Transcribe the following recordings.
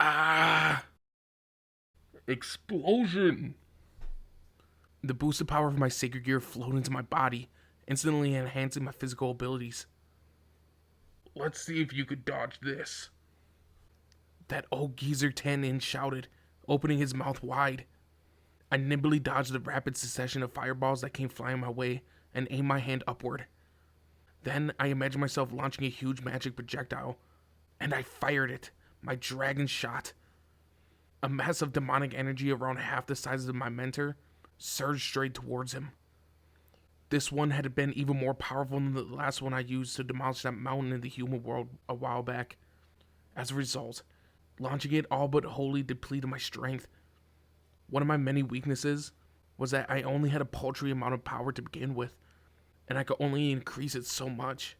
Ah! Explosion! The boosted power of my sacred gear flowed into my body, instantly enhancing my physical abilities. Let's see if you could dodge this. That old geezer Tanin shouted, opening his mouth wide. I nimbly dodged the rapid succession of fireballs that came flying my way and aimed my hand upward. Then I imagined myself launching a huge magic projectile, and I fired it, my dragon shot. A mass of demonic energy around half the size of my mentor surged straight towards him. This one had been even more powerful than the last one I used to demolish that mountain in the human world a while back. As a result, launching it all but wholly depleted my strength. One of my many weaknesses was that I only had a paltry amount of power to begin with, and I could only increase it so much.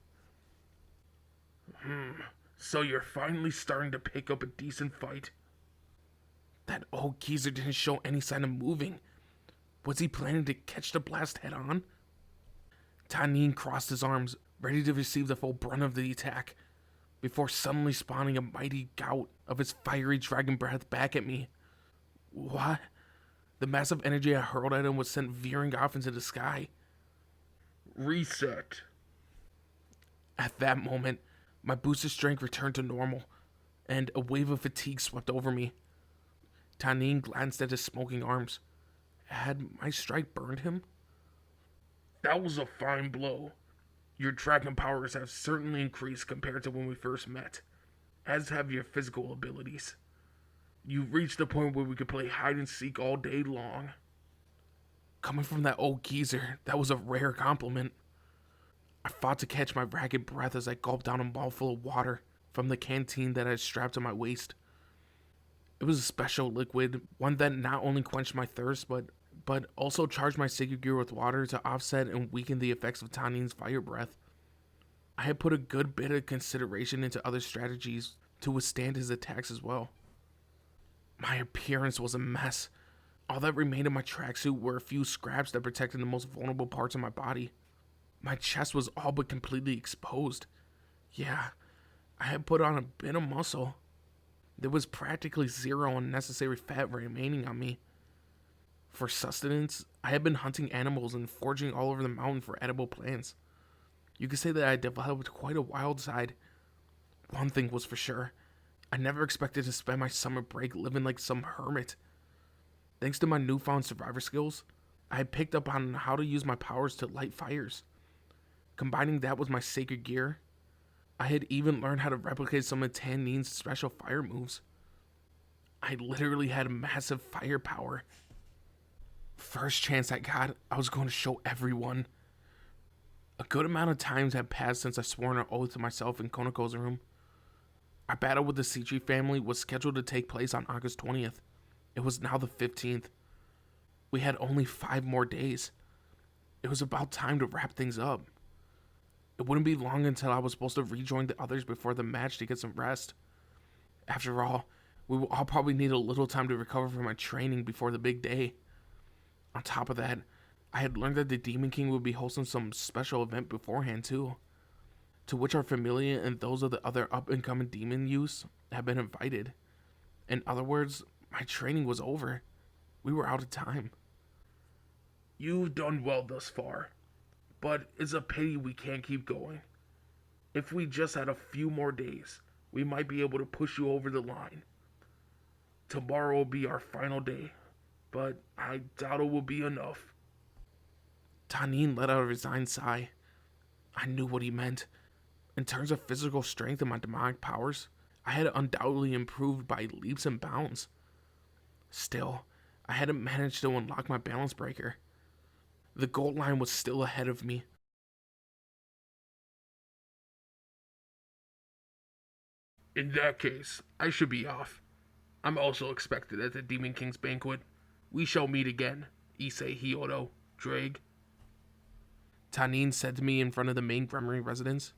So you're finally starting to pick up a decent fight. That old geezer didn't show any sign of moving. Was he planning to catch the blast head on? Tanin crossed his arms, ready to receive the full brunt of the attack, before suddenly spawning a mighty gout of his fiery dragon breath back at me. What? The massive energy I hurled at him was sent veering off into the sky. Reset. At that moment, my boosted strength returned to normal, and a wave of fatigue swept over me. Tanin glanced at his smoking arms. Had my strike burned him? That was a fine blow. Your dragon powers have certainly increased compared to when we first met, as have your physical abilities. You've reached the point where we could play hide and seek all day long. Coming from that old geezer, that was a rare compliment. I fought to catch my ragged breath as I gulped down a mouthful of water from the canteen that I had strapped to my waist. It was a special liquid, one that not only quenched my thirst, but also charged my sacred gear with water to offset and weaken the effects of Tanin's fire breath. I had put a good bit of consideration into other strategies to withstand his attacks as well. My appearance was a mess. All that remained of my tracksuit were a few scraps that protected the most vulnerable parts of my body. My chest was all but completely exposed. Yeah, I had put on a bit of muscle. There was practically zero unnecessary fat remaining on me. For sustenance, I had been hunting animals and foraging all over the mountain for edible plants. You could say that I developed quite a wild side. One thing was for sure. I never expected to spend my summer break living like some hermit. Thanks to my newfound survivor skills, I had picked up on how to use my powers to light fires. Combining that with my sacred gear, I had even learned how to replicate some of Tanin's special fire moves. I literally had massive firepower. First chance I got, I was going to show everyone. A good amount of times had passed since I swore an oath to myself in Konako's room. Our battle with the Sichi family was scheduled to take place on August 20th. It was now the 15th. We had only 5 more days. It was about time to wrap things up. It wouldn't be long until I was supposed to rejoin the others before the match to get some rest. After all, we will all probably need a little time to recover from my training before the big day. On top of that, I had learned that the Demon King would be hosting some special event beforehand too, to which our Familia and those of the other up-and-coming demon youths had been invited. In other words, my training was over. We were out of time. You've done well thus far, but it's a pity we can't keep going. If we just had a few more days, we might be able to push you over the line. Tomorrow will be our final day, but I doubt it will be enough. Tanin let out a resigned sigh. I knew what he meant. In terms of physical strength and my demonic powers, I had undoubtedly improved by leaps and bounds. Still, I hadn't managed to unlock my balance breaker. The goal line was still ahead of me. In that case, I should be off. I'm also expected at the Demon King's banquet. We shall meet again, Issei, Hyodo, Drake. Tanin said to me in front of the main Gremlin residence.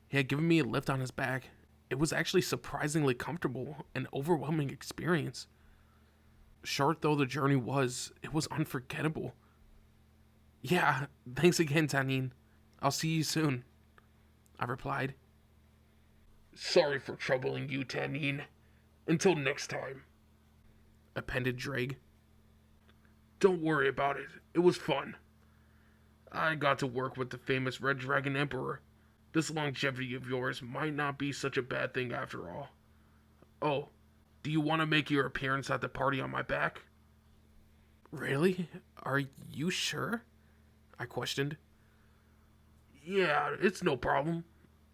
He had given me a lift on his back. It was actually surprisingly comfortable, an overwhelming experience. Short though the journey was, it was unforgettable. Yeah, thanks again, Tanin. I'll see you soon, I replied. Sorry for troubling you, Tanin. Until next time, appended Drake. Don't worry about it. It was fun. I got to work with the famous Red Dragon Emperor. This longevity of yours might not be such a bad thing after all. Oh, do you want to make your appearance at the party on my back? Really? Are you sure? I questioned. Yeah, it's no problem.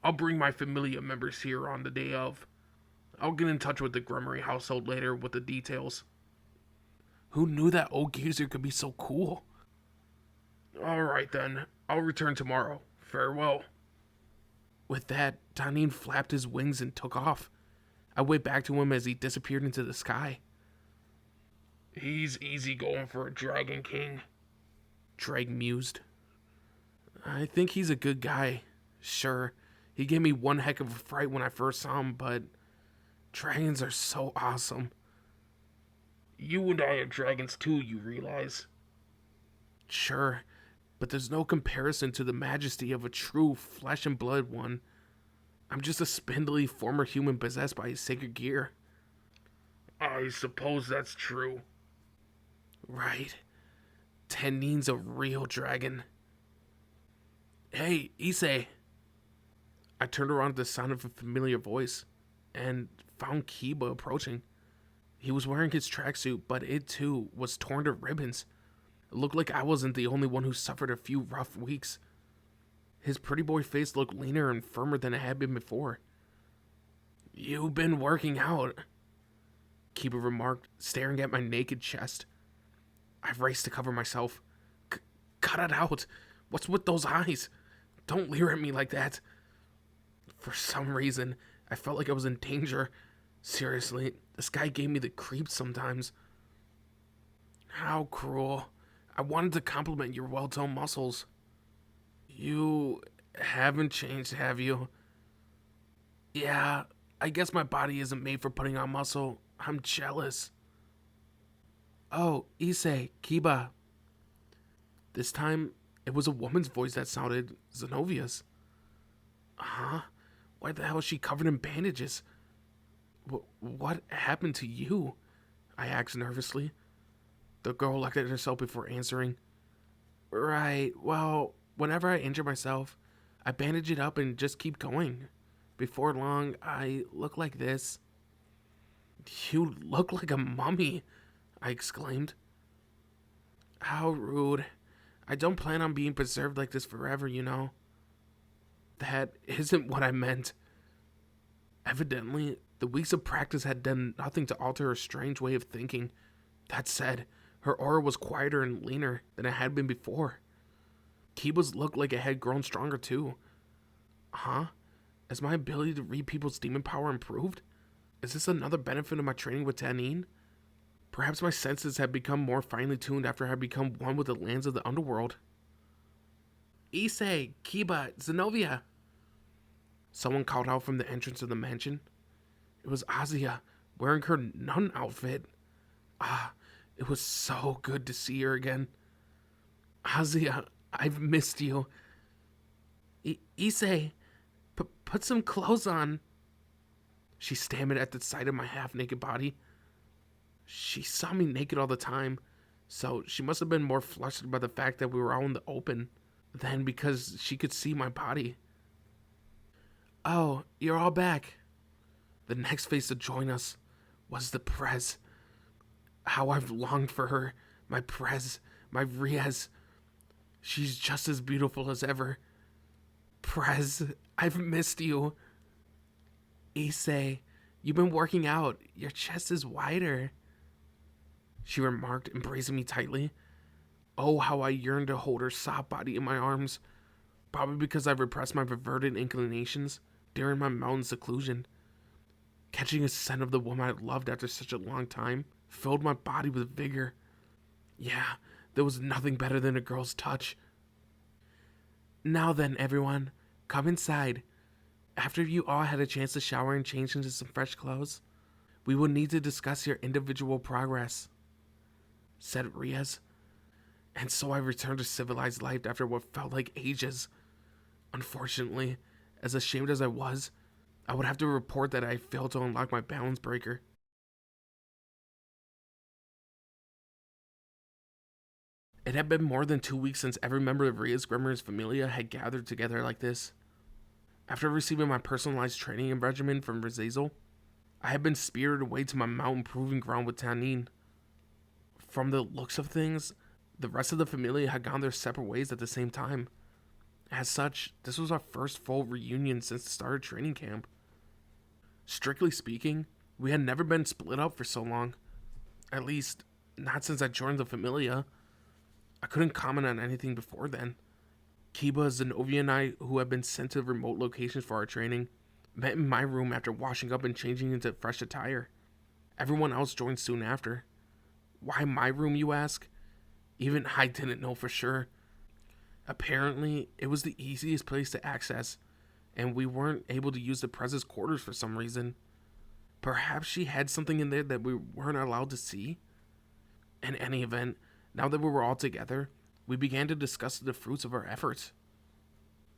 I'll bring my Familia members here on the day of. I'll get in touch with the Grummery household later with the details. Who knew that old geezer could be so cool? Alright then, I'll return tomorrow. Farewell. With that, Tanin flapped his wings and took off. I waved back to him as he disappeared into the sky. He's easy going for a Dragon King, Drake mused. I think he's a good guy. Sure, he gave me one heck of a fright when I first saw him, but dragons are so awesome. You and I are dragons too, you realize? Sure, but there's no comparison to the majesty of a true flesh and blood one. I'm just a spindly former human possessed by his sacred gear. I suppose that's true. Right. Tanin's a real dragon. Hey, Issei. I turned around at the sound of a familiar voice and found Kiba approaching. He was wearing his tracksuit, but it too was torn to ribbons. It looked like I wasn't the only one who suffered a few rough weeks. His pretty boy face looked leaner and firmer than it had been before. You've been working out, Kiba remarked, staring at my naked chest. I raced to cover myself. Cut it out. What's with those eyes? Don't leer at me like that. For some reason, I felt like I was in danger. Seriously, this guy gave me the creeps sometimes. How cruel. I wanted to compliment your well-toned muscles. You haven't changed, have you? Yeah, I guess my body isn't made for putting on muscle. I'm jealous. Oh, Issei, Kiba. This time, it was a woman's voice that sounded Zenovia's. Huh? Why the hell is she covered in bandages? What happened to you? I asked nervously. The girl looked at herself before answering. Right, well, whenever I injure myself, I bandage it up and just keep going. Before long, I look like this. You look like a mummy, I exclaimed. How rude. I don't plan on being preserved like this forever, you know. That isn't what I meant. Evidently, the weeks of practice had done nothing to alter her strange way of thinking. That said, her aura was quieter and leaner than it had been before. Kiba's looked like it had grown stronger too. Huh? Has my ability to read people's demon power improved? Is this another benefit of my training with Tanin? Perhaps my senses have become more finely tuned after I had become one with the lands of the underworld. Issei, Kiba, Zenovia. Someone called out from the entrance of the mansion. It was Azia, wearing her nun outfit. Ah, it was so good to see her again. Azia, I've missed you. Issei, put some clothes on. She stammered at the sight of my half-naked body. She saw me naked all the time, so she must have been more flustered by the fact that we were out in the open than because she could see my body. Oh, you're all back. The next face to join us was the Prez. How I've longed for her, my Prez, my Riaz. She's just as beautiful as ever. Prez, I've missed you. Issei, you've been working out. Your chest is wider, she remarked, embracing me tightly. Oh, how I yearned to hold her soft body in my arms. Probably because I repressed my perverted inclinations during my mountain seclusion. Catching a scent of the woman I loved after such a long time filled my body with vigor. Yeah, there was nothing better than a girl's touch. Now then, everyone, come inside. After you all had a chance to shower and change into some fresh clothes, we will need to discuss your individual progress, said Riaz. And so I returned to civilized life after what felt like ages. Unfortunately, as ashamed as I was, I would have to report that I failed to unlock my balance breaker. It had been more than 2 weeks since every member of Ria's Grimmer's Familia had gathered together like this. After receiving my personalized training regimen from Azazel, I had been spirited away to my mountain proving ground with Tanin. From the looks of things, the rest of the Familia had gone their separate ways at the same time. As such, this was our first full reunion since the start of training camp. Strictly speaking, we had never been split up for so long. At least, not since I joined the Familia. I couldn't comment on anything before then. Kiba, Zenobia, and I, who had been sent to remote locations for our training, met in my room after washing up and changing into fresh attire. Everyone else joined soon after. Why my room, you ask? Even I didn't know for sure. Apparently, it was the easiest place to access, and we weren't able to use the Prez's quarters for some reason. Perhaps she had something in there that we weren't allowed to see? In any event, now that we were all together, we began to discuss the fruits of our efforts.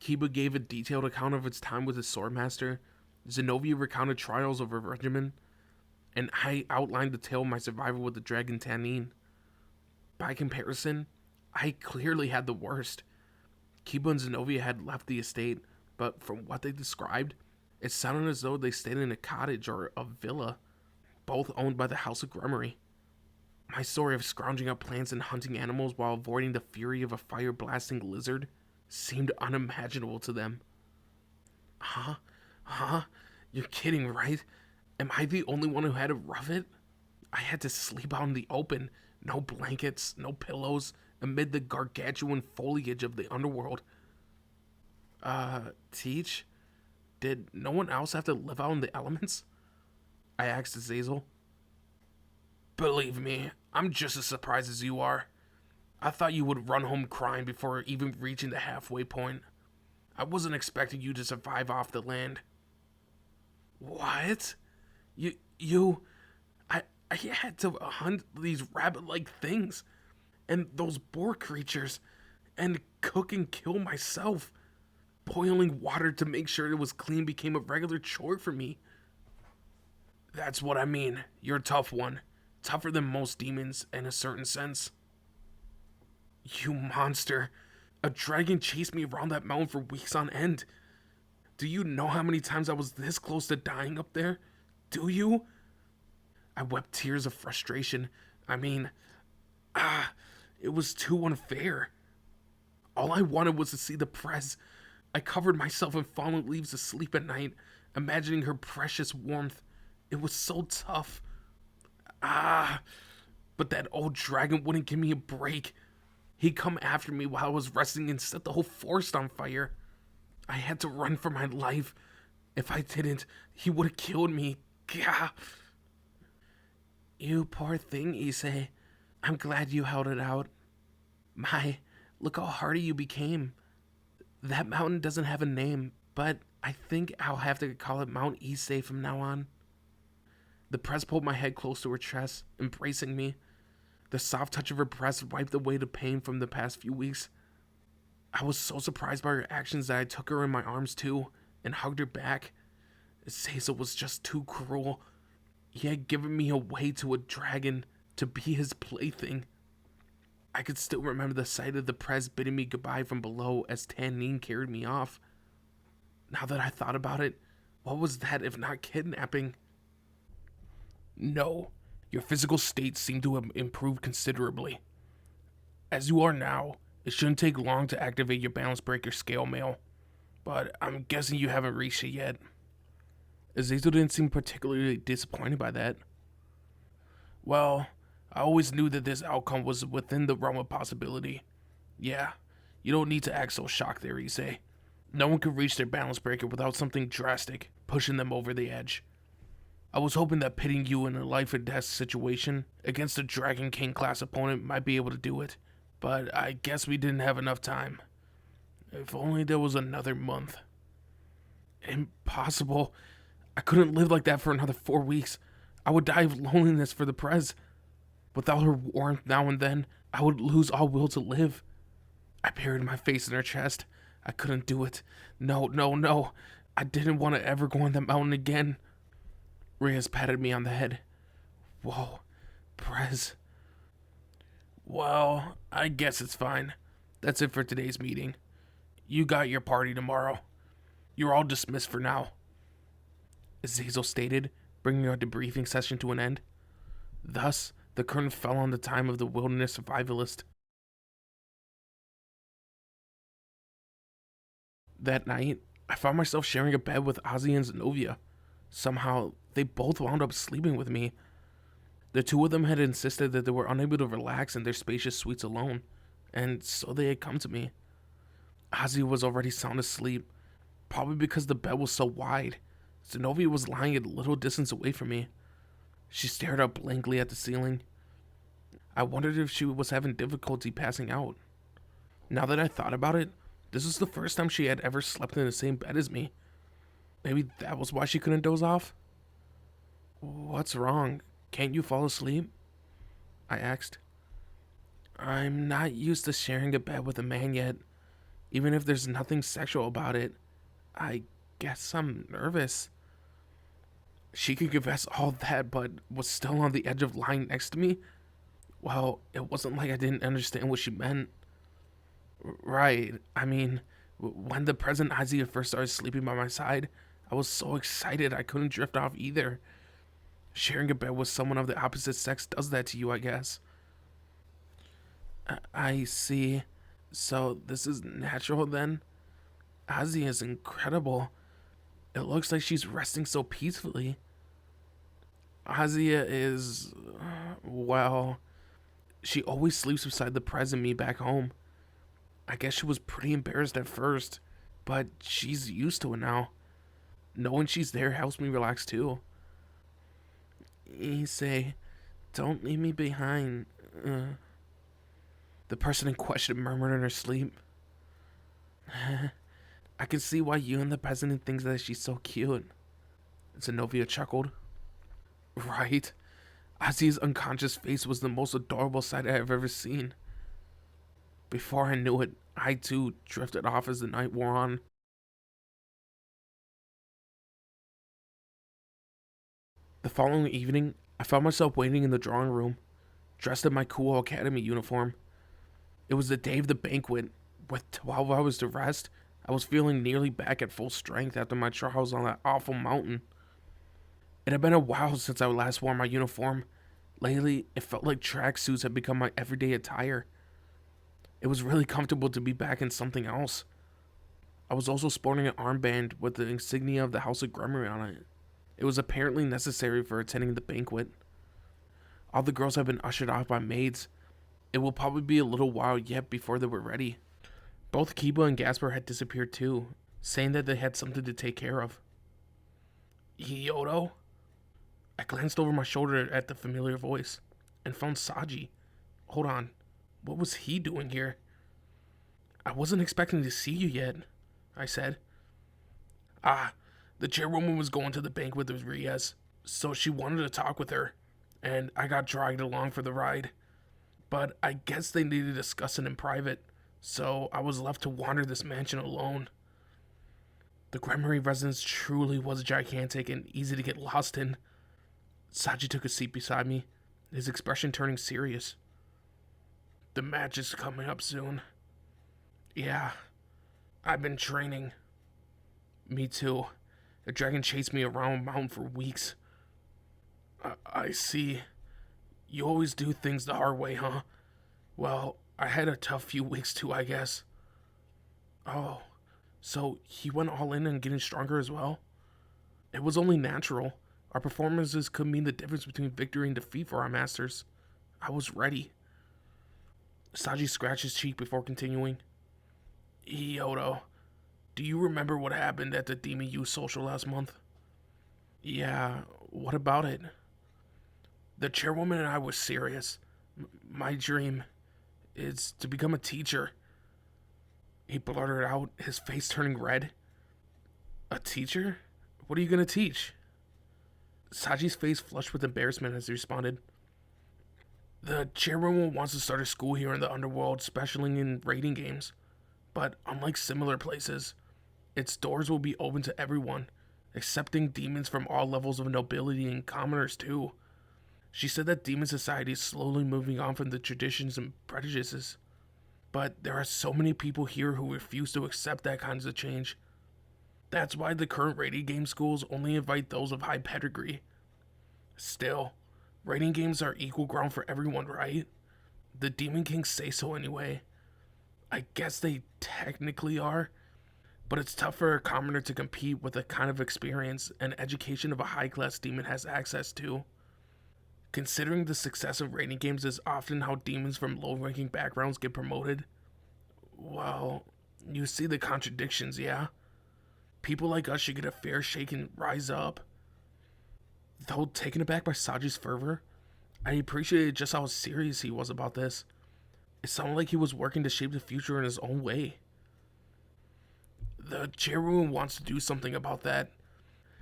Kiba gave a detailed account of its time with his swordmaster, Zenobia recounted trials of her regimen, and I outlined the tale of my survival with the dragon Tanin. By comparison, I clearly had the worst. Kiba and Zenobia had left the estate, but from what they described, it sounded as though they stayed in a cottage or a villa, both owned by the House of Grummery. My story of scrounging up plants and hunting animals while avoiding the fury of a fire-blasting lizard seemed unimaginable to them. Huh? You're kidding, right? Am I the only one who had to rough it? I had to sleep out in the open, no blankets, no pillows, amid the gargantuan foliage of the underworld. Teach? Did no one else have to live out in the elements? I asked Azazel. Believe me, I'm just as surprised as you are. I thought you would run home crying before even reaching the halfway point. I wasn't expecting you to survive off the land. What? I had to hunt these rabbit-like things, and those boar creatures, and cook and kill myself. Boiling water to make sure it was clean became a regular chore for me. That's what I mean. You're a tough one. Tougher than most demons, in a certain sense. You monster. A dragon chased me around that mountain for weeks on end. Do you know how many times I was this close to dying up there? Do you? I wept tears of frustration. It was too unfair. All I wanted was to see the Prez. I covered myself in fallen leaves to sleep at night, imagining her precious warmth. It was so tough. But that old dragon wouldn't give me a break. He'd come after me while I was resting and set the whole forest on fire. I had to run for my life. If I didn't, he would have killed me. Gah. You poor thing, Issei. I'm glad you held it out. My, look how hardy you became. That mountain doesn't have a name, but I think I'll have to call it Mount Issei from now on. The Prez pulled my head close to her chest, embracing me. The soft touch of her breast wiped away the pain from the past few weeks. I was so surprised by her actions that I took her in my arms too, and hugged her back. Azazel was just too cruel. He had given me away to a dragon to be his plaything. I could still remember the sight of the Prez bidding me goodbye from below as Tanin carried me off. Now that I thought about it, what was that if not kidnapping? No, your physical state seemed to have improved considerably. As you are now, it shouldn't take long to activate your balance breaker scale mail, but I'm guessing you haven't reached it yet. Azazel didn't seem particularly disappointed by that. Well, I always knew that this outcome was within the realm of possibility. Yeah, you don't need to act so shocked there, Issei. No one could reach their balance breaker without something drastic, pushing them over the edge. I was hoping that pitting you in a life or death situation against a Dragon King class opponent might be able to do it, but I guess we didn't have enough time. If only there was another month. Impossible. I couldn't live like that for another 4 weeks. I would die of loneliness for the Prez. Without her warmth now and then, I would lose all will to live. I buried my face in her chest. I couldn't do it. No. I didn't want to ever go on that mountain again. Reyes patted me on the head. Whoa, Prez. Well, I guess it's fine. That's it for today's meeting. You got your party tomorrow. You're all dismissed for now, Azazel stated, bringing our debriefing session to an end. Thus, the curtain fell on the time of the wilderness survivalist. That night, I found myself sharing a bed with Ozzy and Zenobia. Somehow, they both wound up sleeping with me. The two of them had insisted that they were unable to relax in their spacious suites alone, and so they had come to me. Ozzy was already sound asleep, probably because the bed was so wide. Zenobia was lying at a little distance away from me. She stared up blankly at the ceiling. I wondered if she was having difficulty passing out. Now that I thought about it, this was the first time she had ever slept in the same bed as me. Maybe that was why she couldn't doze off? What's wrong? Can't you fall asleep? I asked. I'm not used to sharing a bed with a man yet, even if there's nothing sexual about it. I guess I'm nervous. She could confess all that, but was still on the edge of lying next to me? Well, it wasn't like I didn't understand what she meant. Right, I mean, when the present Isaiah first started sleeping by my side, I was so excited I couldn't drift off either. Sharing a bed with someone of the opposite sex does that to you, I guess. I see. So this is natural then? Ozzy is incredible. It looks like she's resting so peacefully. Azia is, well, she always sleeps beside the present me back home. I guess she was pretty embarrassed at first, but she's used to it now. Knowing she's there helps me relax too. Issei, don't leave me behind. The person in question murmured in her sleep. I can see why you and the president thinks that she's so cute. Zenobia chuckled. Right? Ozzy's unconscious face was the most adorable sight I have ever seen. Before I knew it, I too drifted off as the night wore on. The following evening, I found myself waiting in the drawing room, dressed in my cool academy uniform. It was the day of the banquet. With 12 hours to rest, I was feeling nearly back at full strength after my trials on that awful mountain. It had been a while since I last wore my uniform. Lately, it felt like tracksuits had become my everyday attire. It was really comfortable to be back in something else. I was also sporting an armband with the insignia of the House of Gremory on it. It was apparently necessary for attending the banquet. All the girls had been ushered off by maids. It will probably be a little while yet before they were ready. Both Kiba and Gasper had disappeared too, saying that they had something to take care of. Yodo? I glanced over my shoulder at the familiar voice and found Saji. Hold on, what was he doing here? I wasn't expecting to see you yet, I said. The chairwoman was going to the banquet with Riaz, so she wanted to talk with her, and I got dragged along for the ride. But I guess they needed to discuss it in private, so I was left to wander this mansion alone. The Gremory residence truly was gigantic and easy to get lost in. Saji took a seat beside me, his expression turning serious. The match is coming up soon. Yeah, I've been training. Me too. The dragon chased me around a mountain for weeks. I see. You always do things the hard way, huh? Well, I had a tough few weeks too, I guess. Oh, so he went all in and getting stronger as well? It was only natural. Our performances could mean the difference between victory and defeat for our masters. I was ready. Saji scratched his cheek before continuing. Yodo, do you remember what happened at the Demon Youth Social last month? Yeah, what about it? The chairwoman and I were serious. My dream is to become a teacher. He blurted out, his face turning red. A teacher? What are you going to teach? Saji's face flushed with embarrassment as he responded. The chairwoman wants to start a school here in the underworld, specializing in raiding games. But unlike similar places, its doors will be open to everyone, accepting demons from all levels of nobility and commoners too. She said that demon society is slowly moving on from the traditions and prejudices. But there are so many people here who refuse to accept that kinds of change. That's why the current rating game schools only invite those of high pedigree. Still, rating games are equal ground for everyone, right? The Demon Kings say so anyway. I guess they technically are, but it's tough for a commoner to compete with the kind of experience and education of a high-class demon has access to. Considering the success of rating games is often how demons from low-ranking backgrounds get promoted, well, you see the contradictions, yeah? People like us should get a fair shake and rise up. Though taken aback by Saji's fervor, I appreciated just how serious he was about this. It sounded like he was working to shape the future in his own way. The chairwoman wants to do something about that.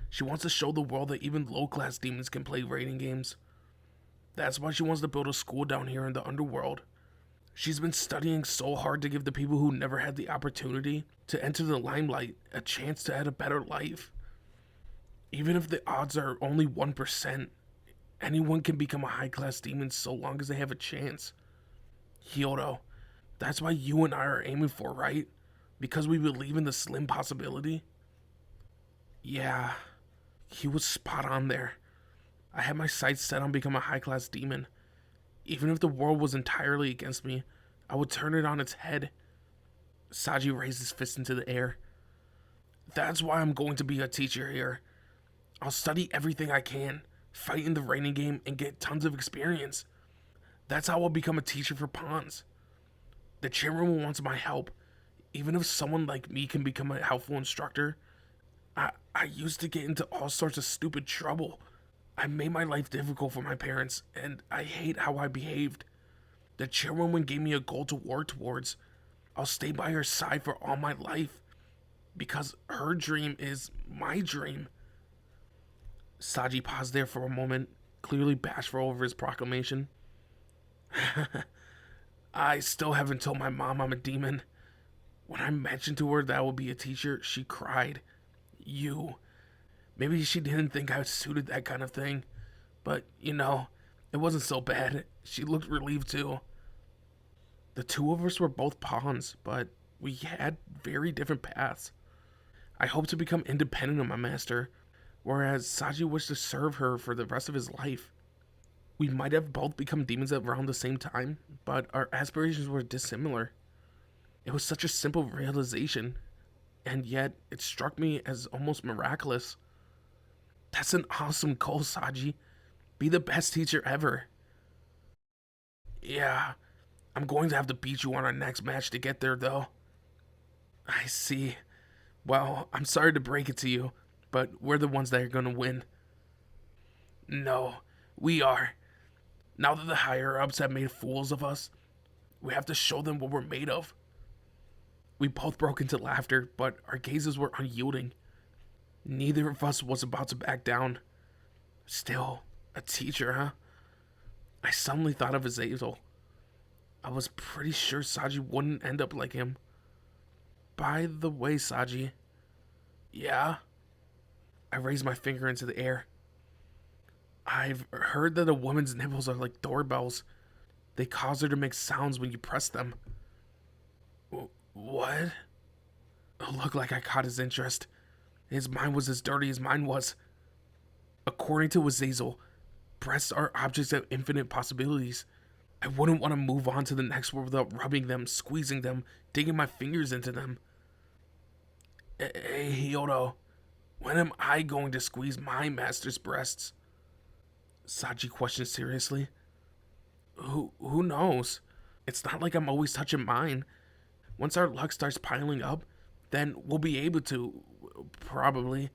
She wants to show the world that even low-class demons can play rating games. That's why she wants to build a school down here in the underworld. She's been studying so hard to give the people who never had the opportunity to enter the limelight a chance to have a better life. Even if the odds are only 1%, anyone can become a high-class demon so long as they have a chance. Hyodo, that's why you and I are aiming for, right? Because we believe in the slim possibility? Yeah, he was spot on there. I had my sights set on becoming a high-class demon. Even if the world was entirely against me, I would turn it on its head. Saji raised his fist into the air. That's why I'm going to be a teacher here. I'll study everything I can, fight in the rating game, and get tons of experience. That's how I'll become a teacher for pawns. The chairwoman wants my help. Even if someone like me can become a helpful instructor, I used to get into all sorts of stupid trouble. I made my life difficult for my parents, and I hate how I behaved. The chairwoman gave me a goal to work towards. I'll stay by her side for all my life, because her dream is my dream. Saji paused there for a moment, clearly bashful over his proclamation. I still haven't told my mom I'm a demon. When I mentioned to her that I would be a teacher, she cried. Maybe she didn't think I suited that kind of thing. But, it wasn't so bad. She looked relieved too. The two of us were both pawns, but we had very different paths. I hoped to become independent of my master, whereas Saji wished to serve her for the rest of his life. We might have both become demons around the same time, but our aspirations were dissimilar. It was such a simple realization, and yet it struck me as almost miraculous. That's an awesome goal, Saji. Be the best teacher ever. Yeah, I'm going to have to beat you on our next match to get there, though. I see. Well, I'm sorry to break it to you, but we're the ones that are going to win. No, we are. Now that the higher-ups have made fools of us, we have to show them what we're made of. We both broke into laughter, but our gazes were unyielding. Neither of us was about to back down. Still, a teacher, huh? I suddenly thought of Azazel. I was pretty sure Saji wouldn't end up like him. By the way, Saji. Yeah? I raised my finger into the air. I've heard that a woman's nipples are like doorbells. They cause her to make sounds when you press them. What? It looked like I caught his interest. His mind was as dirty as mine was. According to Azazel, breasts are objects of infinite possibilities. I wouldn't want to move on to the next world without rubbing them, squeezing them, digging my fingers into them. Hey, Hyodo, when am I going to squeeze my master's breasts? Saji questioned seriously. Who knows? It's not like I'm always touching mine. Once our luck starts piling up, then we'll be able to, probably.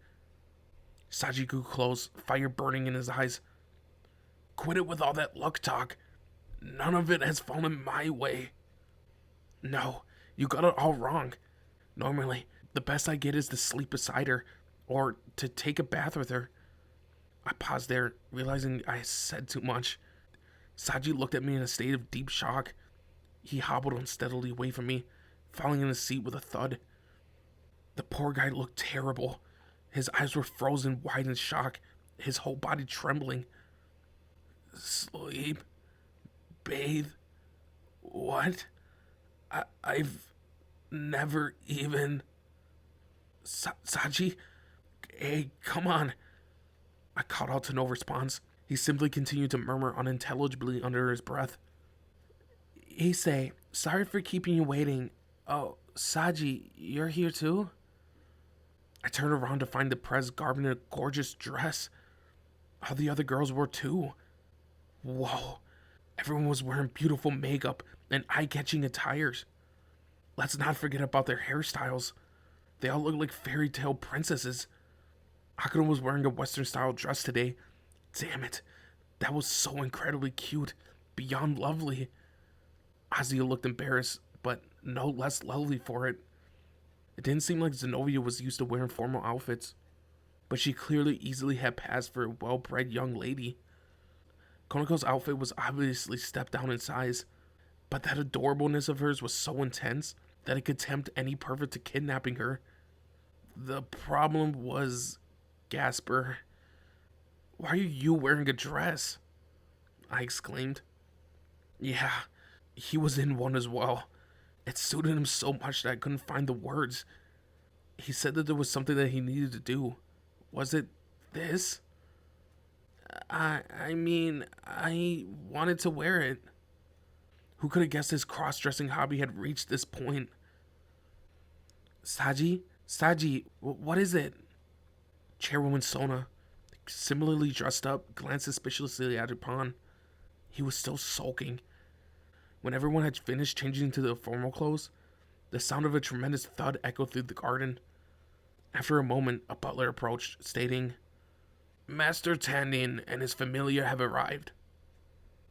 Saji grew close, fire burning in his eyes. Quit it with all that luck talk. None of it has fallen my way. No, you got it all wrong. Normally, the best I get is to sleep beside her, or to take a bath with her. I paused there, realizing I said too much. Saji looked at me in a state of deep shock. He hobbled unsteadily away from me, falling in his seat with a thud. The poor guy looked terrible. His eyes were frozen wide in shock, his whole body trembling. Sleep? Bathe? What? I've never even... Saji? Hey, come on. I called out to no response. He simply continued to murmur unintelligibly under his breath. Issei, sorry for keeping you waiting. Oh, Saji, you're here too? I turned around to find the prez garbed in a gorgeous dress. All the other girls were too. Whoa. Everyone was wearing beautiful makeup and eye-catching attires. Let's not forget about their hairstyles. They all look like fairy tale princesses. Akira was wearing a Western-style dress today. Damn it. That was so incredibly cute. Beyond lovely. Azazel looked embarrassed, but no less lovely for it. It didn't seem like Zenobia was used to wearing formal outfits, but she clearly easily had passed for a well-bred young lady. Konoko's outfit was obviously stepped down in size, but that adorableness of hers was so intense that it could tempt any pervert to kidnapping her. The problem was Gasper. Why are you wearing a dress? I exclaimed. Yeah, he was in one as well. It suited him so much that I couldn't find the words. He said that there was something that he needed to do. Was it this? I mean, I wanted to wear it. Who could have guessed his cross-dressing hobby had reached this point? Saji, what is it? Chairwoman Sona, similarly dressed up, glanced suspiciously at Japan. He was still sulking. When everyone had finished changing into their formal clothes, the sound of a tremendous thud echoed through the garden. After a moment, a butler approached, stating, Master Tanin and his Familia have arrived.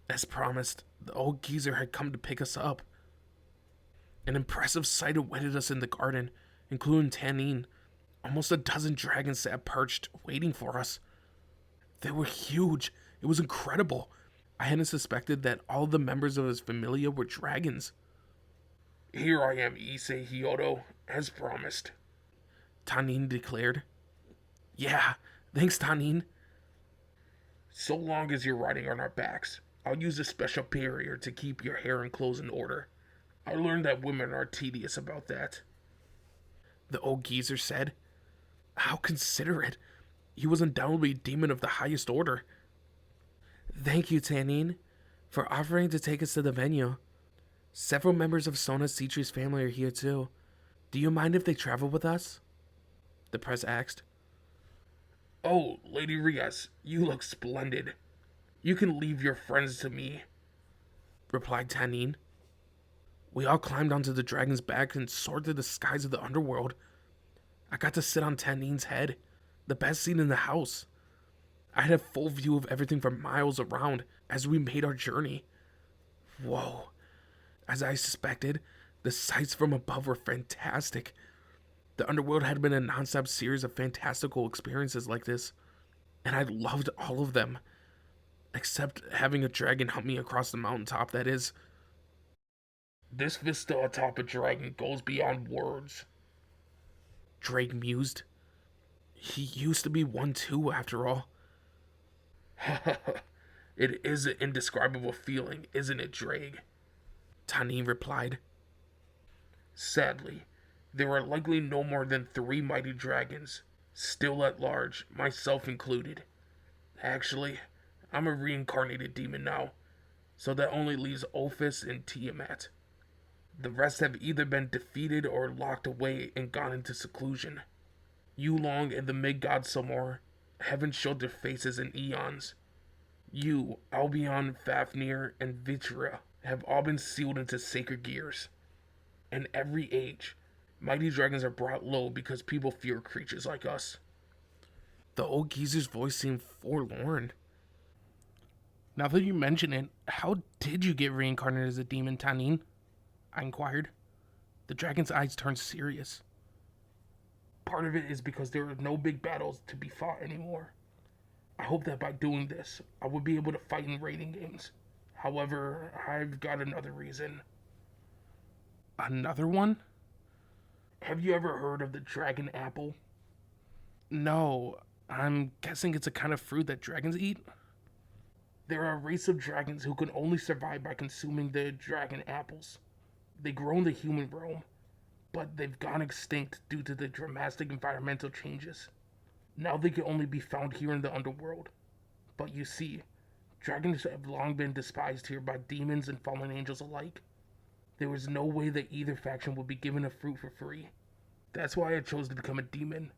As promised, the old geezer had come to pick us up. An impressive sight awaited us in the garden, including Tanin. Almost a dozen dragons sat perched, waiting for us. They were huge. It was incredible. I hadn't suspected that all the members of his Familia were dragons. Here I am, Issei Hyodo, as promised, Tanin declared. Yeah, thanks, Tanin. So long as you're riding on our backs, I'll use a special barrier to keep your hair and clothes in order. I learned that women are tedious about that, the old geezer said. How considerate. He was undoubtedly a demon of the highest order. Thank you, Tanin, for offering to take us to the venue. Several members of Sona Citri's family are here too. Do you mind if they travel with us? The press asked. Oh, Lady Rias, you look splendid. You can leave your friends to me, replied Tanin. We all climbed onto the dragon's back and soared through the skies of the underworld. I got to sit on Tanin's head, the best seat in the house. I had a full view of everything for miles around as we made our journey. Whoa. As I suspected, the sights from above were fantastic. The underworld had been a non-stop series of fantastical experiences like this, and I loved all of them. Except having a dragon hunt me across the mountaintop, that is. This vista atop a dragon goes beyond words, Drake mused. He used to be one too, after all. It is an indescribable feeling, isn't it, Drake? Tanin replied. Sadly, there are likely no more than 3 mighty dragons, still at large, myself included. Actually, I'm a reincarnated demon now, so that only leaves Ophis and Tiamat. The rest have either been defeated or locked away and gone into seclusion. Yulong and the mid-god Samor haven't showed their faces in eons. You, Albion, Fafnir, and Vitra have all been sealed into sacred gears. In every age, mighty dragons are brought low because people fear creatures like us. The old geezer's voice seemed forlorn. Now that you mention it, how did you get reincarnated as a demon, Tanin? I inquired. The dragon's eyes turned serious. Part of it is because there are no big battles to be fought anymore. I hope that by doing this, I will be able to fight in raiding games. However, I've got another reason. Another one? Have you ever heard of the dragon apple? No, I'm guessing it's a kind of fruit that dragons eat? They're a race of dragons who can only survive by consuming the dragon apples. They grow in the human realm, but they've gone extinct due to the dramatic environmental changes. Now they can only be found here in the underworld. But you see, dragons have long been despised here by demons and fallen angels alike. There was no way that either faction would be given a fruit for free. That's why I chose to become a demon,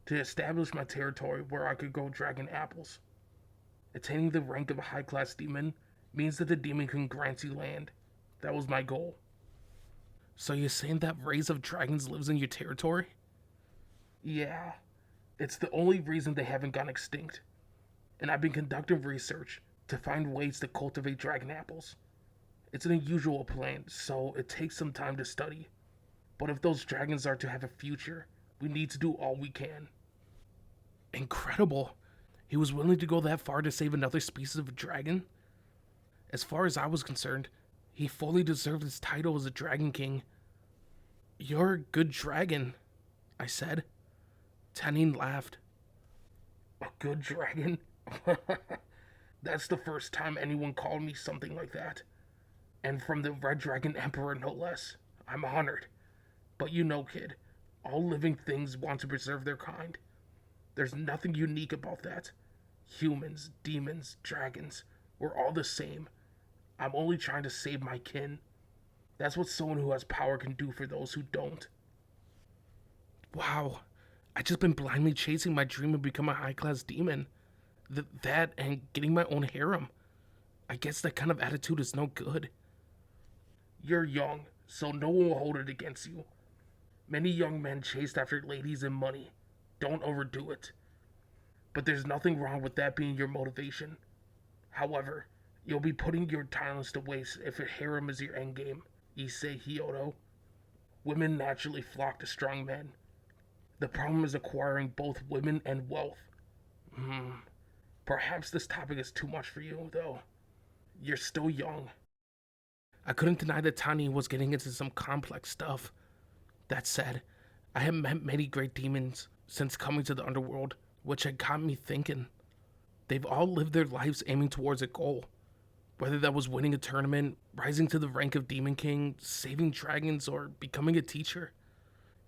to establish my territory where I could grow dragon apples. Attaining the rank of a high-class demon means that the demon can grant you land. That was my goal. So you're saying that race of dragons lives in your territory? Yeah. It's the only reason they haven't gone extinct. And I've been conducting research to find ways to cultivate dragon apples. It's an unusual plant, so it takes some time to study. But if those dragons are to have a future, we need to do all we can. Incredible. He was willing to go that far to save another species of dragon? As far as I was concerned, he fully deserved his title as a Dragon King. You're a good dragon, I said. Tanine laughed. A good dragon? That's the first time anyone called me something like that. And from the Red Dragon Emperor, no less. I'm honored. But you know, kid, all living things want to preserve their kind. There's nothing unique about that. Humans, demons, dragons, we're all the same. I'm only trying to save my kin. That's what someone who has power can do for those who don't. Wow, I've just been blindly chasing my dream of becoming a high-class demon. That and getting my own harem. I guess that kind of attitude is no good. You're young, so no one will hold it against you. Many young men chased after ladies and money. Don't overdo it. But there's nothing wrong with that being your motivation. However, you'll be putting your talents to waste if a harem is your endgame, Issei Hyoto. Women naturally flock to strong men. The problem is acquiring both women and wealth. Perhaps this topic is too much for you, though. You're still young. I couldn't deny that Tani was getting into some complex stuff. That said, I have met many great demons since coming to the underworld, which had got me thinking. They've all lived their lives aiming towards a goal. Whether that was winning a tournament, rising to the rank of Demon King, saving dragons, or becoming a teacher.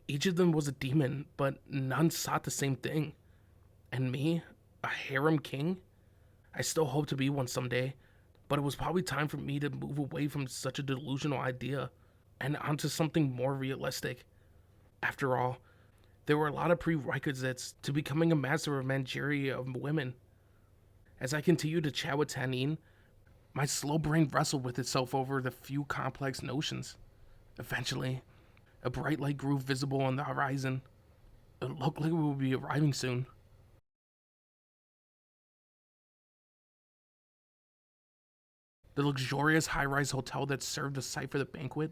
Each of them was a demon, but none sought the same thing. And me, a harem king? I still hope to be one someday, but it was probably time for me to move away from such a delusional idea and onto something more realistic. After all, there were a lot of prerequisites to becoming a master of managerial of women. As I continued to chat with Tanine, my slow brain wrestled with itself over the few complex notions. Eventually, a bright light grew visible on the horizon. It looked like we would be arriving soon. The luxurious high-rise hotel that served as site for the banquet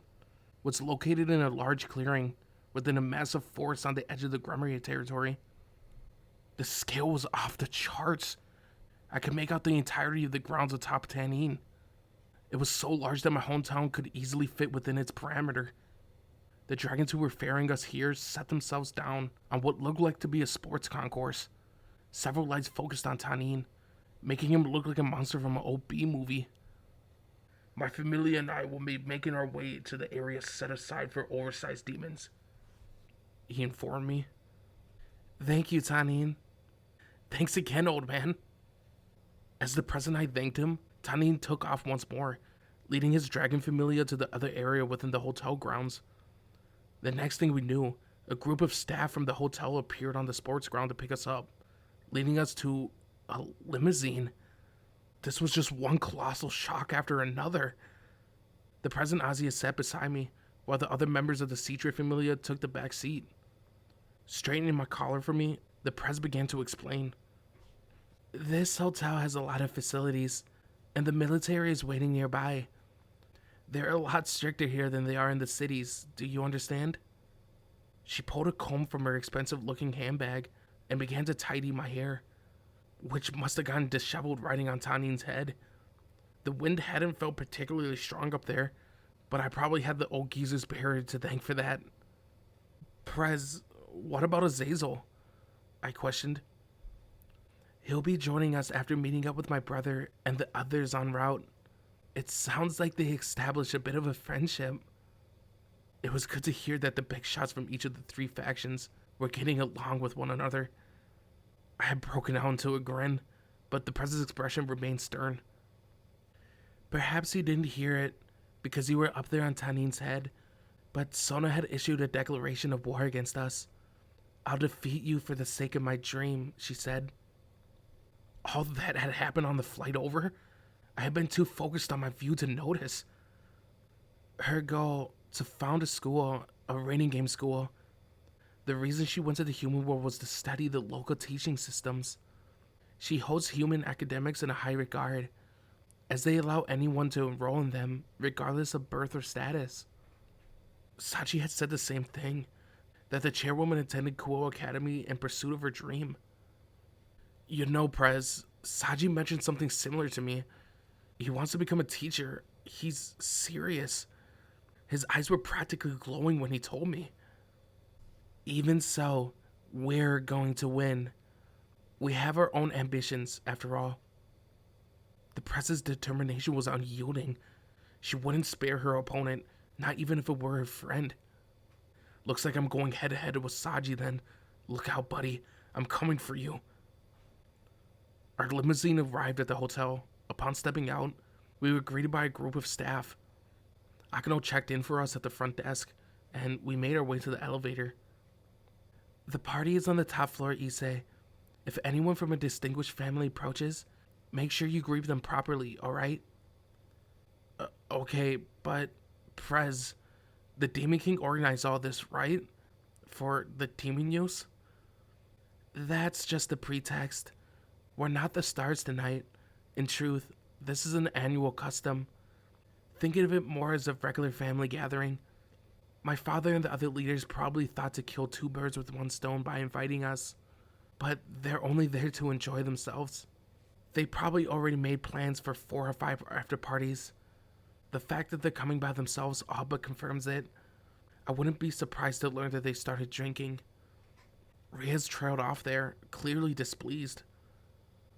was located in a large clearing within a massive forest on the edge of the Grummeria territory. The scale was off the charts. I could make out the entirety of the grounds atop Tanine. It was so large that my hometown could easily fit within its parameter. The dragons who were ferrying us here set themselves down on what looked like to be a sports concourse. Several lights focused on Tanine, making him look like a monster from an old B movie. My Familia and I will be making our way to the area set aside for oversized demons, he informed me. Thank you, Tanine. Thanks again, old man. As the present-eye thanked him, Tanine took off once more, leading his dragon Familia to the other area within the hotel grounds. The next thing we knew, a group of staff from the hotel appeared on the sports ground to pick us up, leading us to a limousine. This was just one colossal shock after another. The present Azia sat beside me, while the other members of the Citra Familia took the back seat. Straightening my collar for me, the prez began to explain. This hotel has a lot of facilities, and the military is waiting nearby. They're a lot stricter here than they are in the cities, do you understand? She pulled a comb from her expensive-looking handbag and began to tidy my hair, which must have gotten disheveled riding on Tanine's head. The wind hadn't felt particularly strong up there, but I probably had the old geezer's bearer to thank for that. Prez, what about Azazel? I questioned. He'll be joining us after meeting up with my brother and the others en route. It sounds like they established a bit of a friendship. It was good to hear that the big shots from each of the three factions were getting along with one another. I had broken out into a grin, but the president's expression remained stern. Perhaps you didn't hear it because you were up there on Tanin's head, but Sona had issued a declaration of war against us. I'll defeat you for the sake of my dream, she said. All that had happened on the flight over? I had been too focused on my view to notice. Her goal, to found a school, a reigning game school. The reason she went to the human world was to study the local teaching systems. She holds human academics in a high regard, as they allow anyone to enroll in them, regardless of birth or status. Sachi had said the same thing, that the chairwoman attended Kuo Academy in pursuit of her dream. You know, Prez, Saji mentioned something similar to me. He wants to become a teacher. He's serious. His eyes were practically glowing when he told me. Even so, we're going to win. We have our own ambitions, after all. The Press's determination was unyielding. She wouldn't spare her opponent, not even if it were her friend. Looks like I'm going head-to-head with Saji then. Look out, buddy. I'm coming for you. Our limousine arrived at the hotel. Upon stepping out, we were greeted by a group of staff. Akano checked in for us at the front desk, and we made our way to the elevator. The party is on the top floor, Issei. If anyone from a distinguished family approaches, make sure you greet them properly, alright? Okay, but Prez, the Demon King organized all this, right? For the demon use? That's just a pretext. We're not the stars tonight. In truth, this is an annual custom. Think of it more as a regular family gathering. My father and the other leaders probably thought to kill two birds with one stone by inviting us, but they're only there to enjoy themselves. They probably already made plans for 4 or 5 after parties. The fact that they're coming by themselves all but confirms it. I wouldn't be surprised to learn that they started drinking. Riaz trailed off there, clearly displeased.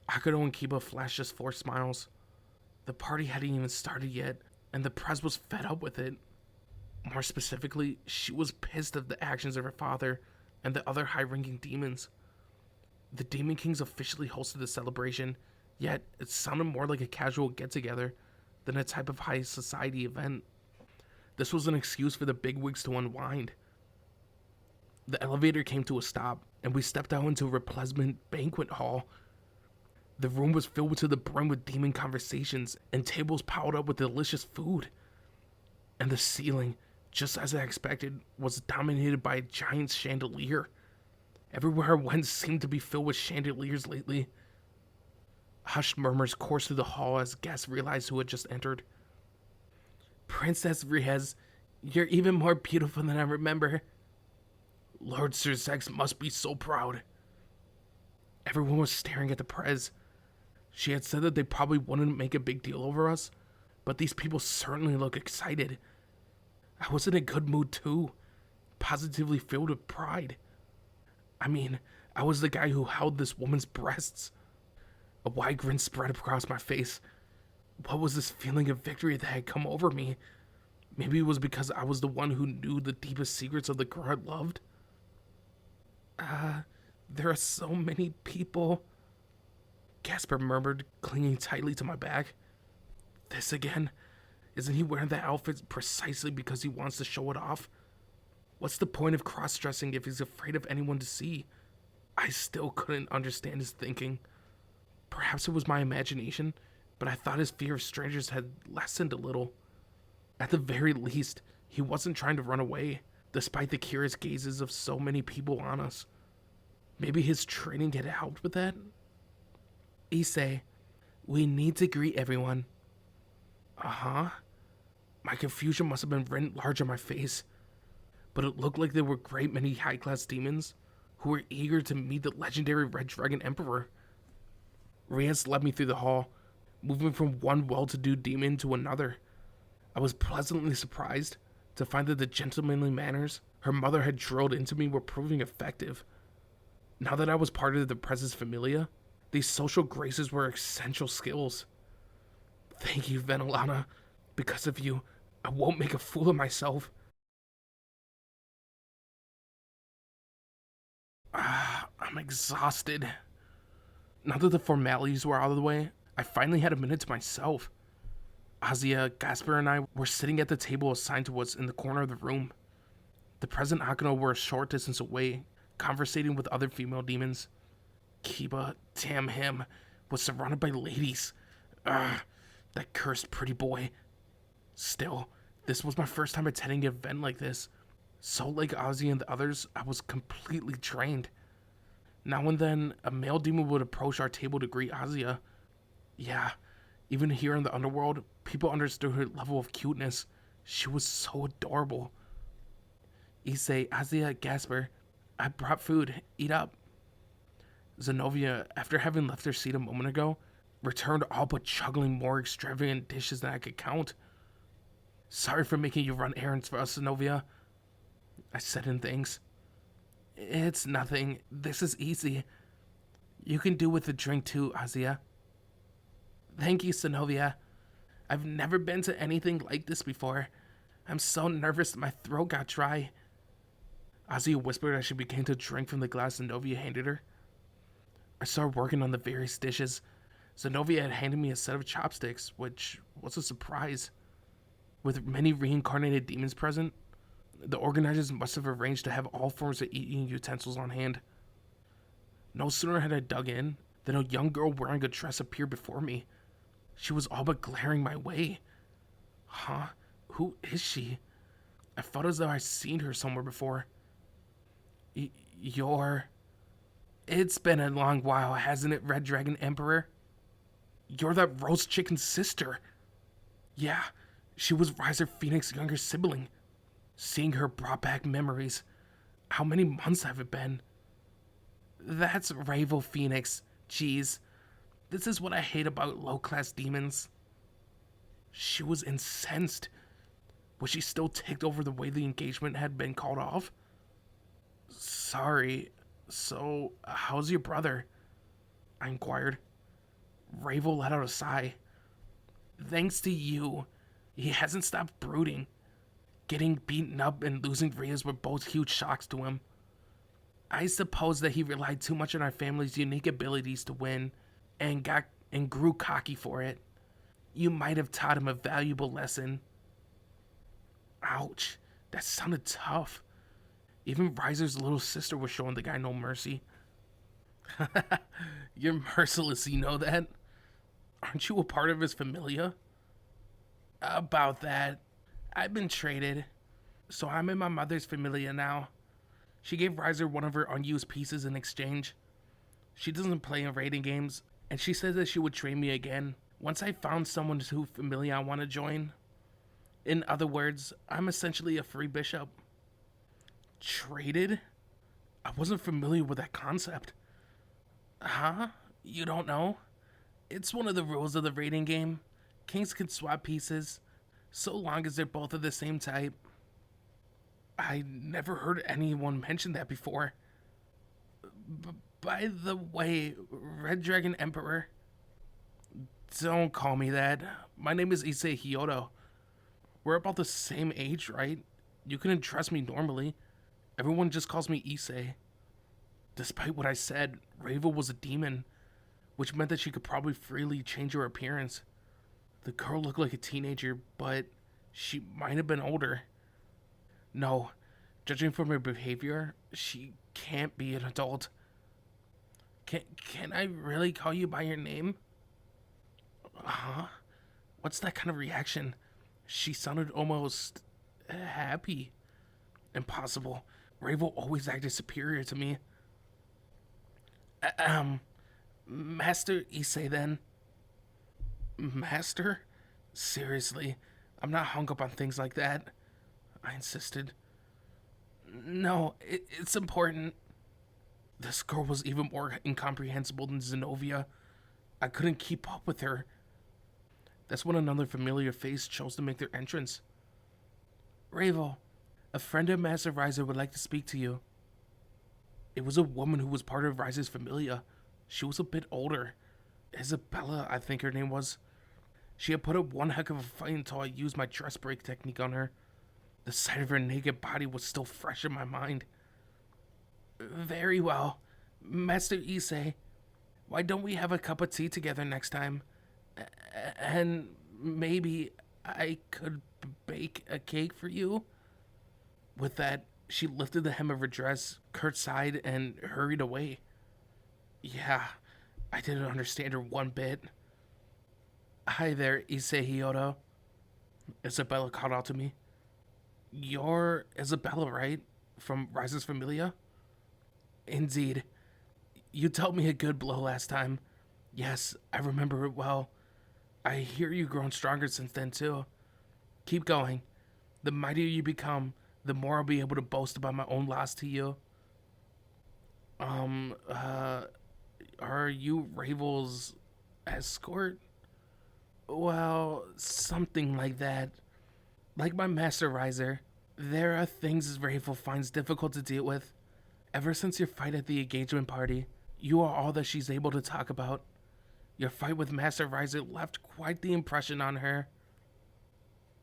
Akano and Kiba flashed just 4 smiles. The party hadn't even started yet, and the press was fed up with it. More specifically, she was pissed at the actions of her father and the other high-ranking demons. The Demon Kings officially hosted the celebration, yet it sounded more like a casual get-together than a type of high society event. This was an excuse for the bigwigs to unwind. The elevator came to a stop, and we stepped out into a pleasant banquet hall. The room was filled to the brim with demon conversations and tables piled up with delicious food. And the ceiling, just as I expected, was dominated by a giant chandelier. Everywhere I went seemed to be filled with chandeliers lately. Hushed murmurs coursed through the hall as guests realized who had just entered. Princess Riaz, you're even more beautiful than I remember. Lord Sirzex must be so proud. Everyone was staring at the Prez. She had said that they probably wouldn't make a big deal over us, but these people certainly look excited. I was in a good mood too, positively filled with pride. I mean, I was the guy who held this woman's breasts. A wide grin spread across my face. What was this feeling of victory that had come over me? Maybe it was because I was the one who knew the deepest secrets of the girl I loved. There are so many people, Casper murmured, clinging tightly to my back. This again? Isn't he wearing that outfit precisely because he wants to show it off? What's the point of cross-dressing if he's afraid of anyone to see? I still couldn't understand his thinking. Perhaps it was my imagination, but I thought his fear of strangers had lessened a little. At the very least, he wasn't trying to run away, despite the curious gazes of so many people on us. Maybe his training had helped with that? Issei, we need to greet everyone. Uh-huh. My confusion must have been written large on my face, but it looked like there were a great many high-class demons who were eager to meet the legendary Red Dragon Emperor. Riaz led me through the hall, moving from one well-to-do demon to another. I was pleasantly surprised to find that the gentlemanly manners her mother had drilled into me were proving effective. Now that I was part of the Press's Familia, These social graces were essential skills. Thank you, Venelana. Because of you, I won't make a fool of myself. I'm exhausted. Now that the formalities were out of the way, I finally had a minute to myself. Azia, Gasper, and I were sitting at the table assigned to us in the corner of the room. The present Akano were a short distance away, conversating with other female demons. Kiba, damn him, was surrounded by ladies. Ugh, that cursed pretty boy. Still, this was my first time attending an event like this. So like Ozzy and the others, I was completely trained. Now and then, a male demon would approach our table to greet Azia. Yeah, even here in the underworld, people understood her level of cuteness. She was so adorable. Issei, Azia, Gasper, I brought food. Eat up. Zenobia, after having left her seat a moment ago, returned all but juggling more extravagant dishes than I could count. Sorry for making you run errands for us, Zenobia, I said in thanks. It's nothing. This is easy. You can do with the drink too, Azia. Thank you, Zenobia. I've never been to anything like this before. I'm so nervous my throat got dry. Azia whispered as she began to drink from the glass Zenobia handed her. I started working on the various dishes. Zenobia had handed me a set of chopsticks, which was a surprise. With many reincarnated demons present, the organizers must have arranged to have all forms of eating utensils on hand. No sooner had I dug in than a young girl wearing a dress appeared before me. She was all but glaring my way. Huh? Who is she? I felt as though I'd seen her somewhere before. You're... It's been a long while, hasn't it, Red Dragon Emperor? You're that roast chicken sister. Yeah, she was Riser Phoenix's younger sibling. Seeing her brought back memories. How many months have it been? That's Ravel Phoenix. Jeez. This is what I hate about low-class demons. She was incensed. Was she still ticked over the way the engagement had been called off? Sorry. So, how's your brother? I inquired. Ravel let out a sigh. Thanks to you, he hasn't stopped brooding. Getting beaten up and losing Rias were both huge shocks to him. I suppose that he relied too much on our family's unique abilities to win and grew cocky for it. You might have taught him a valuable lesson. Ouch, that sounded tough. Even Riser's little sister was showing the guy no mercy. You're merciless, you know that? Aren't you a part of his familia? About that. I've been traded, so I'm in my mother's familia now. She gave Riser one of her unused pieces in exchange. She doesn't play in raiding games, and she said that she would train me again once I found someone whose familia I want to join. In other words, I'm essentially a free bishop. Traded? I wasn't familiar with that concept. Huh? You don't know? It's one of the rules of the raiding game. Kings can swap pieces, so long as they're both of the same type. I never heard anyone mention that before. By the way, Red Dragon Emperor. Don't call me that. My name is Issei Hyodo. We're about the same age, right? You can address me normally. Everyone just calls me Issei. Despite what I said, Ravel was a demon, which meant that she could probably freely change her appearance. The girl looked like a teenager, but she might have been older. No, judging from her behavior, she can't be an adult. Can I really call you by your name? Huh? What's that kind of reaction? She sounded almost happy. Impossible. Ravel always acted superior to me. Master Issei then. Master? Seriously, I'm not hung up on things like that. I insisted. No, it's important. This girl was even more incomprehensible than Zenobia. I couldn't keep up with her. That's when another familiar face chose to make their entrance. Ravel, a friend of Master Riser would like to speak to you. It was a woman who was part of Riser's Familia, She was a bit older. Isabella, I think her name was. She had put up one heck of a fight until I used my dress break technique on her. The sight of her naked body was still fresh in my mind. Very well. Master Issei, why don't we have a cup of tea together next time? And maybe I could bake a cake for you? With that, she lifted the hem of her dress, curtsied, and hurried away. Yeah, I didn't understand her one bit. Hi there, Issei Hyoto. Isabella called out to me. You're Isabella, right? From Rise's Familia? Indeed. You dealt me a good blow last time. Yes, I remember it well. I hear you've grown stronger since then, too. Keep going. The mightier you become, the more I'll be able to boast about my own loss to you. Are you Ravel's escort? Well, something like that. Like my master Riser, there are things Ravel finds difficult to deal with. Ever since your fight at the engagement party, you are all that she's able to talk about. Your fight with Master Riser left quite the impression on her.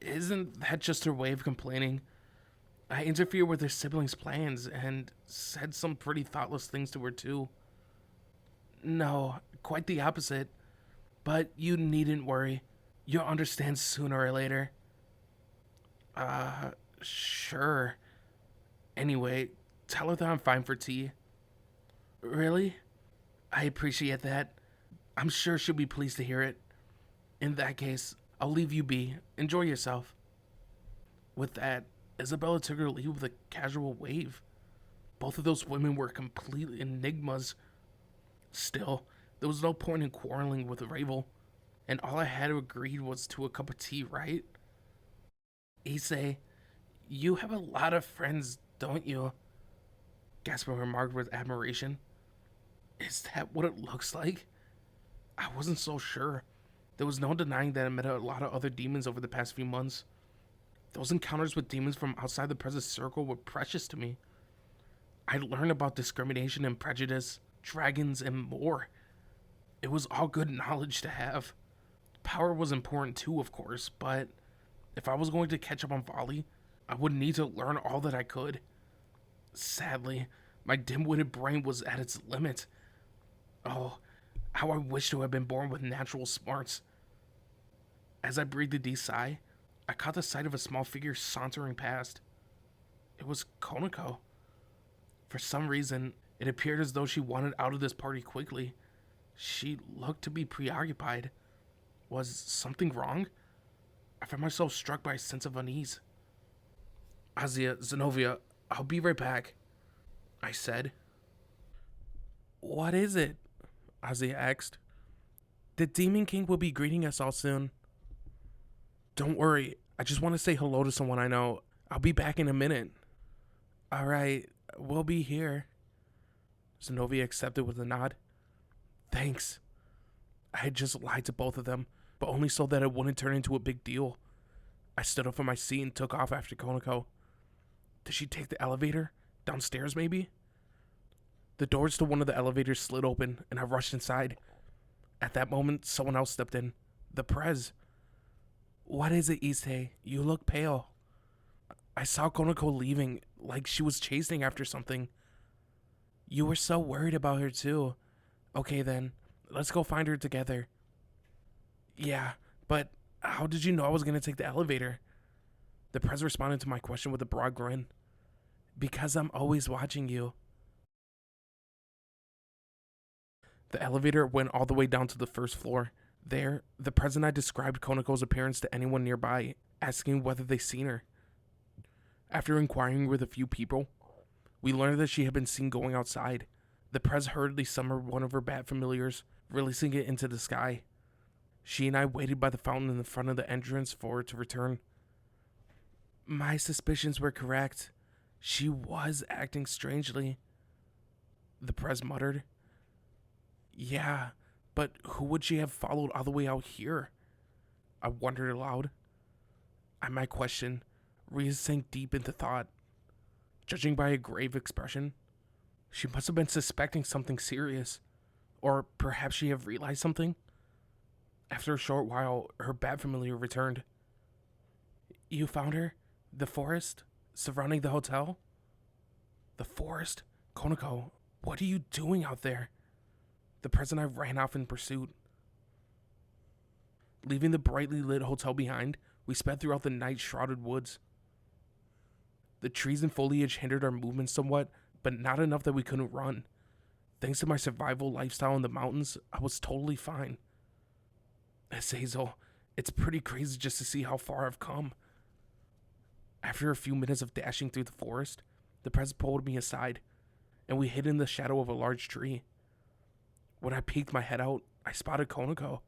Isn't that just her way of complaining? I interfered with her siblings' plans and said some pretty thoughtless things to her too. No, quite the opposite. But you needn't worry. You'll understand sooner or later. Sure. Anyway, tell her that I'm fine for tea. Really? I appreciate that. I'm sure she'll be pleased to hear it. In that case, I'll leave you be. Enjoy yourself. With that, Isabella took her leave with a casual wave. Both of those women were complete enigmas. Still, there was no point in quarreling with Ravel, and all I had to agree was to a cup of tea, right? Issei, you have a lot of friends, don't you? Gaspar remarked with admiration. Is that what it looks like? I wasn't so sure. There was no denying that I met a lot of other demons over the past few months. Those encounters with demons from outside the present circle were precious to me. I learned about discrimination and prejudice, dragons, and more. It was all good knowledge to have. Power was important too, of course, but if I was going to catch up on Volley, I would need to learn all that I could. Sadly, my dim-witted brain was at its limit. Oh, how I wish to have been born with natural smarts. As I breathed a deep sigh, I caught the sight of a small figure sauntering past. It was Konako. For some reason, it appeared as though she wanted out of this party quickly. She looked to be preoccupied. Was something wrong? I found myself struck by a sense of unease. Zenobia, I'll be right back, I said. What is it? Azia asked. The Demon King will be greeting us all soon. Don't worry, I just want to say hello to someone I know. I'll be back in a minute. Alright, we'll be here. Zenobia accepted with a nod. Thanks. I had just lied to both of them, but only so that it wouldn't turn into a big deal. I stood up from my seat and took off after Konako. Did she take the elevator? Downstairs, maybe? The doors to one of the elevators slid open, and I rushed inside. At that moment, someone else stepped in. The Prez. What is it, Issei? You look pale. I saw Konako leaving, like she was chasing after something. You were so worried about her, too. Okay, then. Let's go find her together. Yeah, but how did you know I was going to take the elevator? The Prez responded to my question with a broad grin. Because I'm always watching you. The elevator went all the way down to the first floor. There, the Prez and I described Konako's appearance to anyone nearby, asking whether they'd seen her. After inquiring with a few people, we learned that she had been seen going outside. The Prez hurriedly summoned one of her bat familiars, releasing it into the sky. She and I waited by the fountain in the front of the entrance for her to return. My suspicions were correct. She was acting strangely. The Prez muttered. Yeah, but who would she have followed all the way out here? I wondered aloud. At my question, Rhea sank deep into thought. Judging by a grave expression, she must have been suspecting something serious. Or perhaps she have realized something? After a short while, her bat familiar returned. You found her? The forest? Surrounding the hotel? The forest? Konako, what are you doing out there? The present I ran off in pursuit. Leaving the brightly lit hotel behind, we sped throughout the night-shrouded woods. The trees and foliage hindered our movement somewhat, but not enough that we couldn't run. Thanks to my survival lifestyle in the mountains, I was totally fine. Azazel, it's pretty crazy just to see how far I've come. After a few minutes of dashing through the forest, the present pulled me aside, and we hid in the shadow of a large tree. When I peeked my head out, I spotted Konako.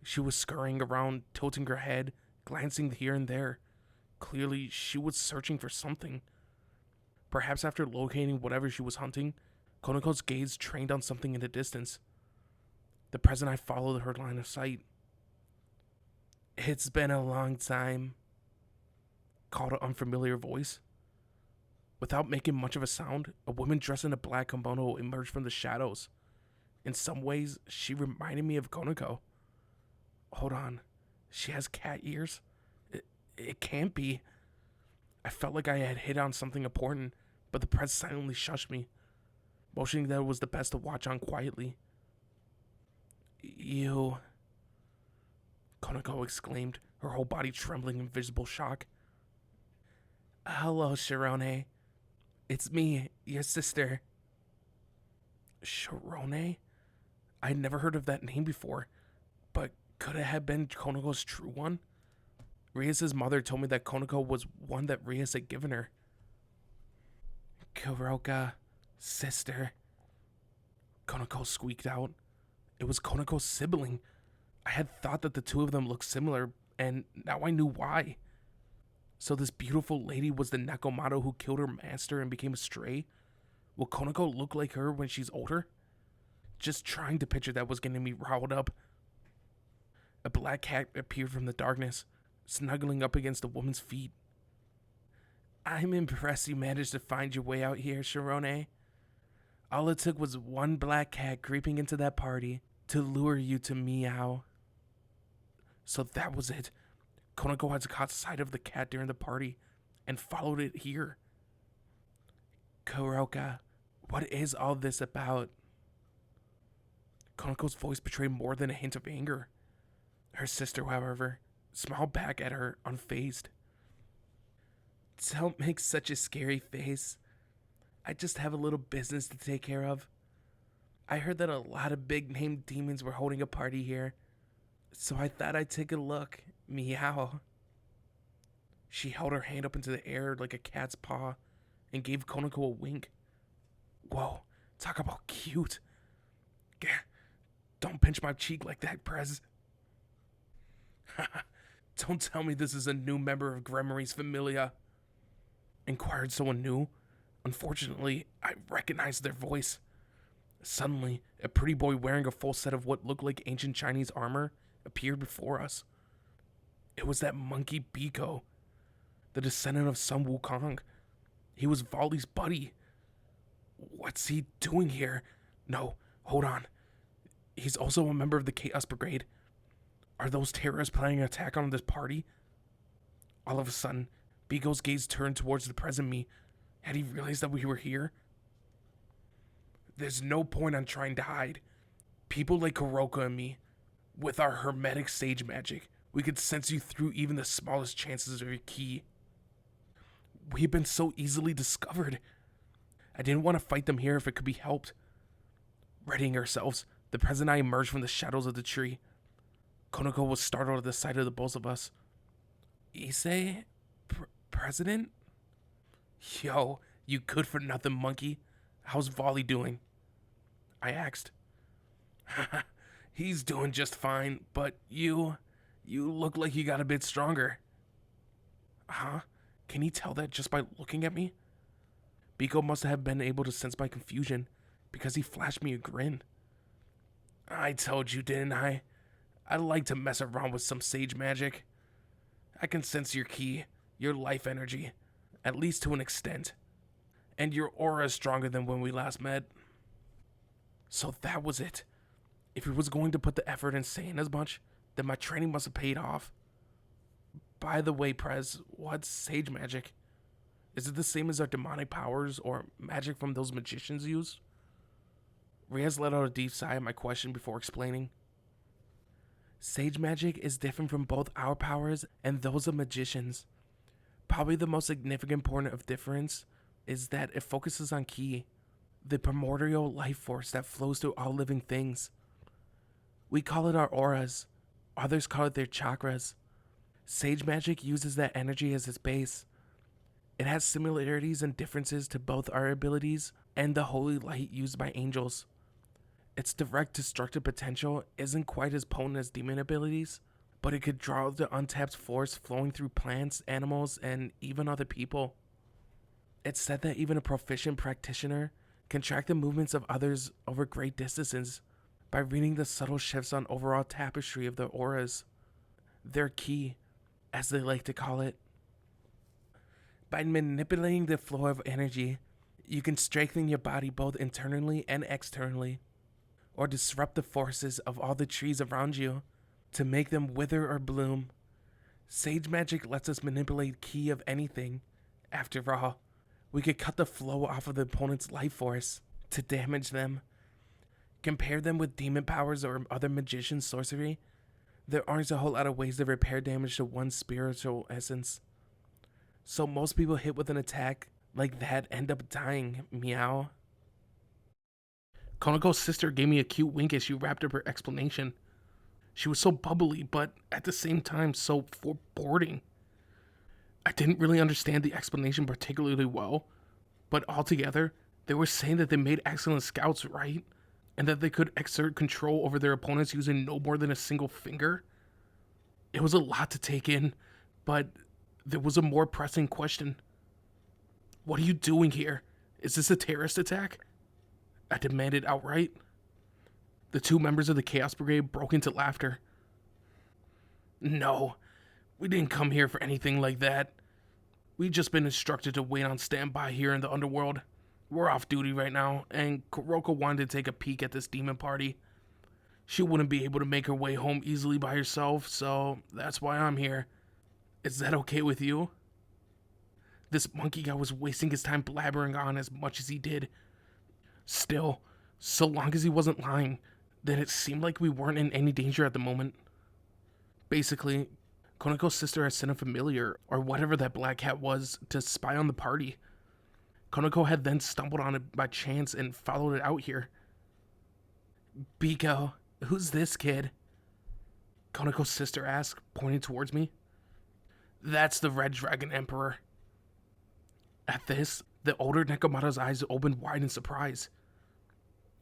She was scurrying around, tilting her head, glancing here and there. Clearly, she was searching for something. Perhaps after locating whatever she was hunting, Konako's gaze trained on something in the distance. The present I followed her line of sight. It's been a long time, called an unfamiliar voice. Without making much of a sound, a woman dressed in a black kimono emerged from the shadows. In some ways, she reminded me of Konako. Hold on, she has cat ears? It can't be. I felt like I had hit on something important, but the press silently shushed me, motioning that it was the best to watch on quietly. You... Konako exclaimed, her whole body trembling in visible shock. Hello, Shirone. It's me, your sister. Shirone? I had never heard of that name before, but could it have been Konako's true one? Rias' mother told me that Konako was one that Rias had given her. Kuroka, sister. Konako squeaked out. It was Konako's sibling. I had thought that the two of them looked similar, and now I knew why. So this beautiful lady was the Nekomato who killed her master and became a stray? Will Konako look like her when she's older? Just trying to picture that was getting me riled up. A black cat appeared from the darkness, snuggling up against the woman's feet. I'm impressed you managed to find your way out here, Shirone. All it took was one black cat creeping into that party to lure you to meow. So that was it. Konako had caught sight of the cat during the party and followed it here. Kuroka, what is all this about? Konako's voice betrayed more than a hint of anger. Her sister, however, smiled back at her, unfazed. Don't make such a scary face. I just have a little business to take care of. I heard that a lot of big-name demons were holding a party here, so I thought I'd take a look. Meow. She held her hand up into the air like a cat's paw and gave Konako a wink. Whoa, talk about cute. Gah, don't pinch my cheek like that, Prez. Don't tell me this is a new member of Gremory's Familia. Inquired someone new. Unfortunately, I recognized their voice. Suddenly, a pretty boy wearing a full set of what looked like ancient Chinese armor appeared before us. It was that monkey Bikou, the descendant of Sun Wukong. He was Volley's buddy. What's he doing here? No, hold on. He's also a member of the Chaos Brigade. Are those terrorists planning an attack on this party? All of a sudden, Bikou's gaze turned towards the present me. Had he realized that we were here? There's no point on trying to hide. People like Kuroka and me, with our hermetic sage magic, we could sense you through even the smallest chances of your ki. We've been so easily discovered. I didn't want to fight them here if it could be helped. Readying ourselves, the present and I emerged from the shadows of the tree. Konako was startled at the sight of the both of us. Issei? President? Yo, you good for nothing monkey. How's Volley doing? I asked. He's doing just fine, but you look like you got a bit stronger. Huh? Can he tell that just by looking at me? Bikou must have been able to sense my confusion, because he flashed me a grin. I told you, didn't I? I like to mess around with some sage magic. I can sense your ki, your life energy, at least to an extent. And your aura is stronger than when we last met. So that was it. If he was going to put the effort in saying as much, then my training must have paid off. By the way, Prez, what's sage magic? Is it the same as our demonic powers or magic from those magicians use? Riaz let out a deep sigh at my question before explaining. Sage magic is different from both our powers and those of magicians. Probably the most significant point of difference is that it focuses on ki, the primordial life force that flows through all living things. We call it our auras. Others call it their chakras. Sage magic uses that energy as its base. It has similarities and differences to both our abilities and the holy light used by angels. Its direct destructive potential isn't quite as potent as demon abilities, but it could draw the untapped force flowing through plants, animals, and even other people. It's said that even a proficient practitioner can track the movements of others over great distances by reading the subtle shifts on overall tapestry of their auras. Their ki, as they like to call it. By manipulating the flow of energy, you can strengthen your body both internally and externally, or disrupt the forces of all the trees around you to make them wither or bloom. Sage magic lets us manipulate ki of anything. After all, we could cut the flow off of the opponent's life force to damage them. Compare them with demon powers or other magician sorcery, there aren't a whole lot of ways to repair damage to one's spiritual essence. So most people hit with an attack like that end up dying. Meow. Konako's sister gave me a cute wink as she wrapped up her explanation. She was so bubbly, but at the same time so foreboding. I didn't really understand the explanation particularly well, but altogether, they were saying that they made excellent scouts, right? And that they could exert control over their opponents using no more than a single finger. It was a lot to take in, but there was a more pressing question. What are you doing here? Is this a terrorist attack? I demanded outright. The two members of the Chaos Brigade broke into laughter. No, we didn't come here for anything like that. We've just been instructed to wait on standby here in the underworld. We're off duty right now, and Kuroko wanted to take a peek at this demon party. She wouldn't be able to make her way home easily by herself, so that's why I'm here. Is that okay with you? This monkey guy was wasting his time blabbering on as much as he did. Still, so long as he wasn't lying, then it seemed like we weren't in any danger at the moment. Basically, Konako's sister had sent a familiar, or whatever that black cat was, to spy on the party. Konako had then stumbled on it by chance and followed it out here. Bikou, who's this kid? Konako's sister asked, pointing towards me. That's the Red Dragon Emperor. At this, the older Nekomata's eyes opened wide in surprise.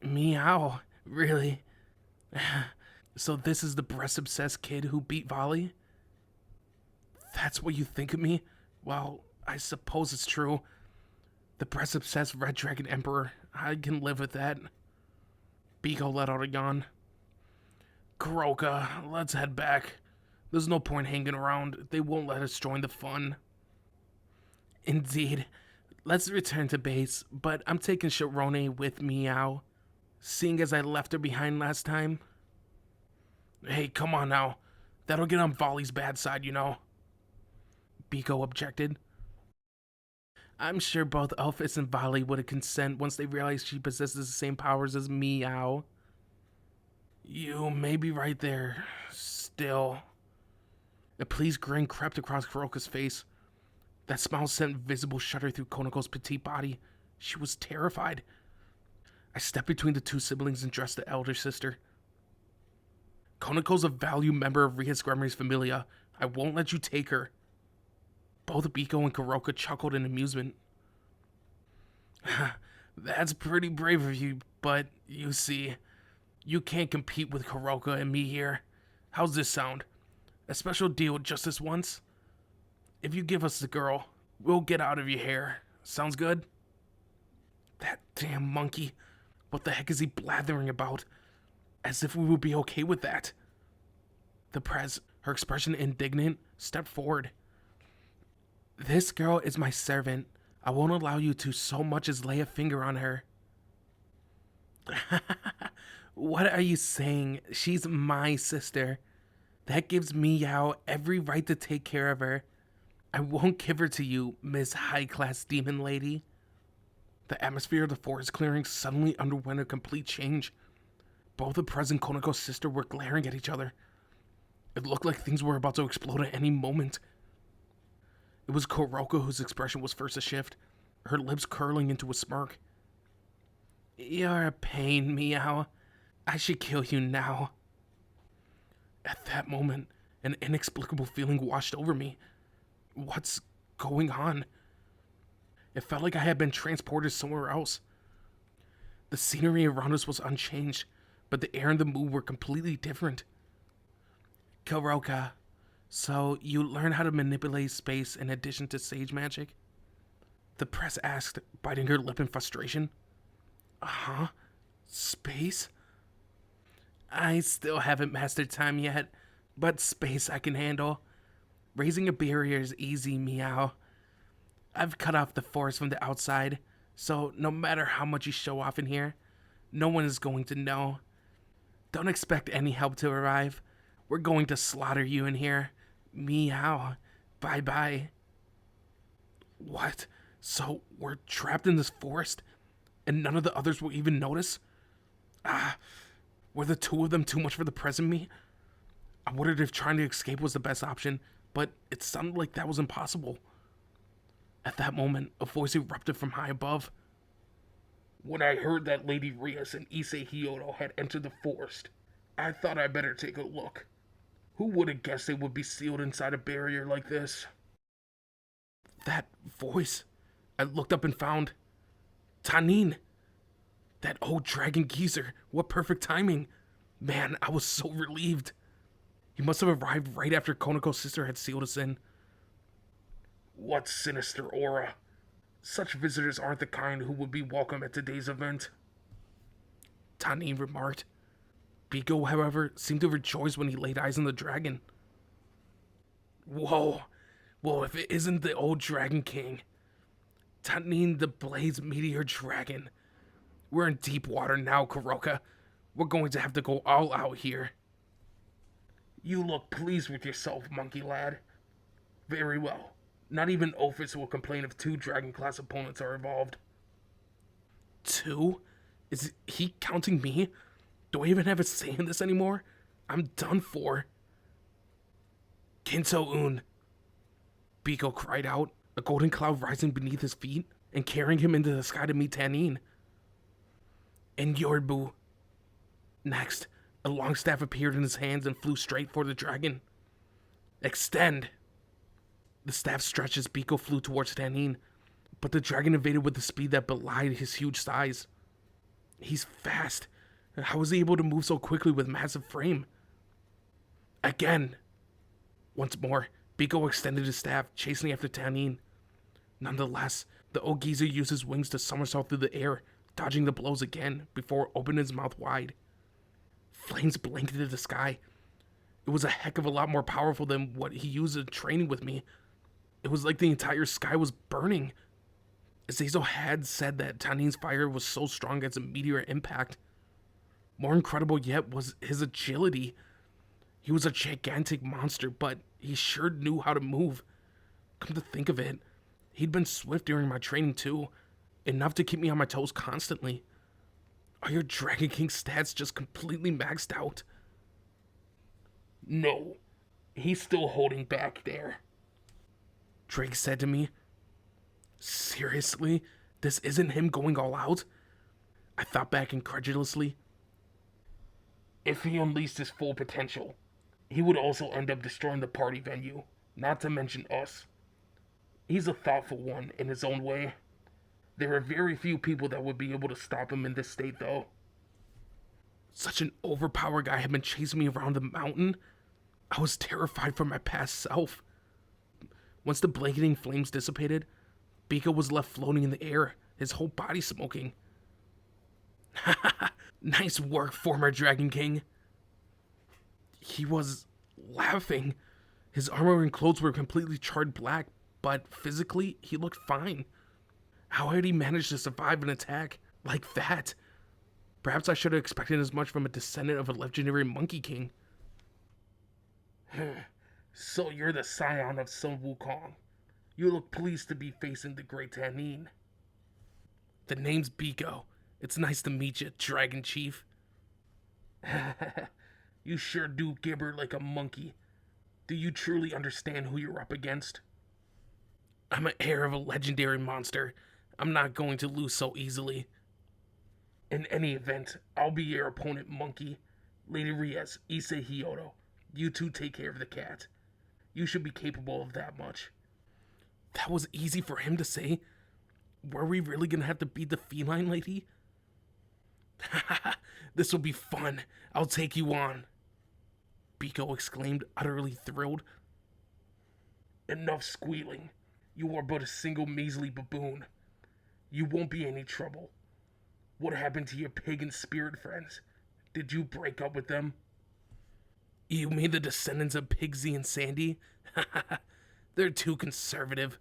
Meow, really? So this is the breast-obsessed kid who beat Volley? That's what you think of me? Well, I suppose it's true. The breast-obsessed Red Dragon Emperor. I can live with that. Bikou let out a yawn. Kuroka, let's head back. There's no point hanging around. They won't let us join the fun. Indeed. Let's return to base, but I'm taking Sharone with Meow, seeing as I left her behind last time. Hey, come on now. That'll get on Volley's bad side, you know. Bikou objected. I'm sure both Elphys and Volley would consent once they realize she possesses the same powers as Meow. You may be right there. Still. A pleased grin crept across Kuroka's face. That smile sent visible shudder through Konako's petite body. She was terrified. I stepped between the two siblings and addressed the elder sister. Konako's a valued member of Rias Grummary's Familia. I won't let you take her. Both Bikou and Kuroka chuckled in amusement. That's pretty brave of you, but you see, you can't compete with Kuroka and me here. How's this sound? A special deal just this once? If you give us the girl, we'll get out of your hair. Sounds good? That damn monkey. What the heck is he blathering about? As if we would be okay with that. The Prez, her expression indignant, stepped forward. This girl is my servant. I won't allow you to so much as lay a finger on her. What are you saying? She's my sister. That gives me Yao every right to take care of her. I won't give her to you, Miss High-Class Demon Lady. The atmosphere of the forest clearing suddenly underwent a complete change. Both the present Konako's sister were glaring at each other. It looked like things were about to explode at any moment. It was Kuroka whose expression was first to shift, her lips curling into a smirk. You're a pain, Meow. I should kill you now. At that moment, an inexplicable feeling washed over me. What's going on? It felt like I had been transported somewhere else. The scenery around us was unchanged, but the air and the mood were completely different. Kuroka, so you learn how to manipulate space in addition to sage magic? The press asked, biting her lip in frustration. Huh? Space? I still haven't mastered time yet, but space I can handle. Raising a barrier is easy, Meow. I've cut off the force from the outside, so no matter how much you show off in here, no one is going to know. Don't expect any help to arrive. We're going to slaughter you in here. Meow. Bye-bye. What? So we're trapped in this forest, and none of the others will even notice? Were the two of them too much for the present me? I wondered if trying to escape was the best option, but it sounded like that was impossible. At that moment, a voice erupted from high above. When I heard that Lady Rias and Issei Hyodo had entered the forest, I thought I'd better take a look. Who would have guessed they would be sealed inside a barrier like this? That voice. I looked up and found Tanin. That old dragon geezer. What perfect timing. Man, I was so relieved. He must have arrived right after Konako's sister had sealed us in. What sinister aura. Such visitors aren't the kind who would be welcome at today's event, Tanin remarked. Bikou, however, seemed to rejoice when he laid eyes on the dragon. Whoa, if it isn't the old Dragon King. Tanin the Blaze Meteor Dragon. We're in deep water now, Kuroka. We're going to have to go all out here. You look pleased with yourself, monkey lad. Very well. Not even Ophis will complain if 2 dragon-class opponents are involved. 2? Is he counting me? Do I even have a say in this anymore? I'm done for. Kinto-un. Bikou cried out, a golden cloud rising beneath his feet and carrying him into the sky to meet Tanin. And Yorbu. Next, a long staff appeared in his hands and flew straight for the dragon. Extend. The staff stretched as Bikou flew towards Tanin, but the dragon evaded with a speed that belied his huge size. He's fast. How was he able to move so quickly with massive frame? Again. Once more, Bikou extended his staff, chasing after Tanin. Nonetheless, the old geezer used his wings to somersault through the air, dodging the blows again before opening his mouth wide. Flames blanketed the sky. It was a heck of a lot more powerful than what he used in training with me. It was like the entire sky was burning. Azazel had said that Tanin's fire was so strong as a meteor impact. More incredible yet was his agility. He was a gigantic monster, but he sure knew how to move. Come to think of it, he'd been swift during my training too, enough to keep me on my toes constantly. Are your Dragon King stats just completely maxed out? No, he's still holding back there, Drake said to me. Seriously? This isn't him going all out? I thought back incredulously. If he unleashed his full potential, he would also end up destroying the party venue, not to mention us. He's a thoughtful one in his own way. There are very few people that would be able to stop him in this state, though. Such an overpowered guy had been chasing me around the mountain. I was terrified for my past self. Once the blanketing flames dissipated, Bikou was left floating in the air, his whole body smoking. Nice work, former Dragon King. He was laughing. His armor and clothes were completely charred black, but physically, he looked fine. How had he managed to survive an attack like that? Perhaps I should have expected as much from a descendant of a legendary Monkey King. So you're the scion of Sun Wukong. You look pleased to be facing the great Tanin. The name's Bikou. It's nice to meet you, Dragon Chief. You sure do gibber like a monkey. Do you truly understand who you're up against? I'm an heir of a legendary monster. I'm not going to lose so easily. In any event, I'll be your opponent, monkey. Lady Riez, Issei Hyoto, you two take care of the cat. You should be capable of that much. That was easy for him to say. Were we really gonna have to beat the feline lady? This will be fun. I'll take you on. Bikou exclaimed, utterly thrilled. Enough squealing. You are but a single measly baboon. You won't be any trouble. What happened to your pagan spirit friends? Did you break up with them? You mean the descendants of Pigsy and Sandy? They're too conservative.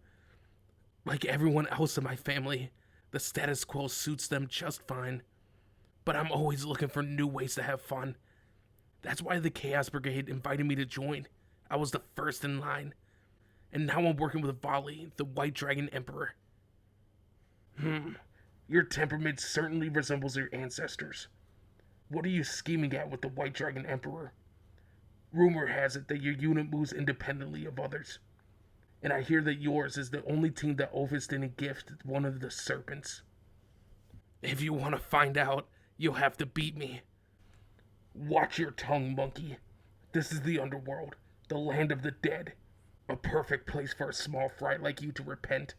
Like everyone else in my family, the status quo suits them just fine. But I'm always looking for new ways to have fun. That's why the Chaos Brigade invited me to join. I was the first in line. And now I'm working with Volley, the White Dragon Emperor. Your temperament certainly resembles your ancestors. What are you scheming at with the White Dragon Emperor? Rumor has it that your unit moves independently of others. And I hear that yours is the only team that Ophis didn't gift one of the serpents. If you want to find out, you'll have to beat me. Watch your tongue, monkey. This is the underworld, the land of the dead. A perfect place for a small fry like you to repent.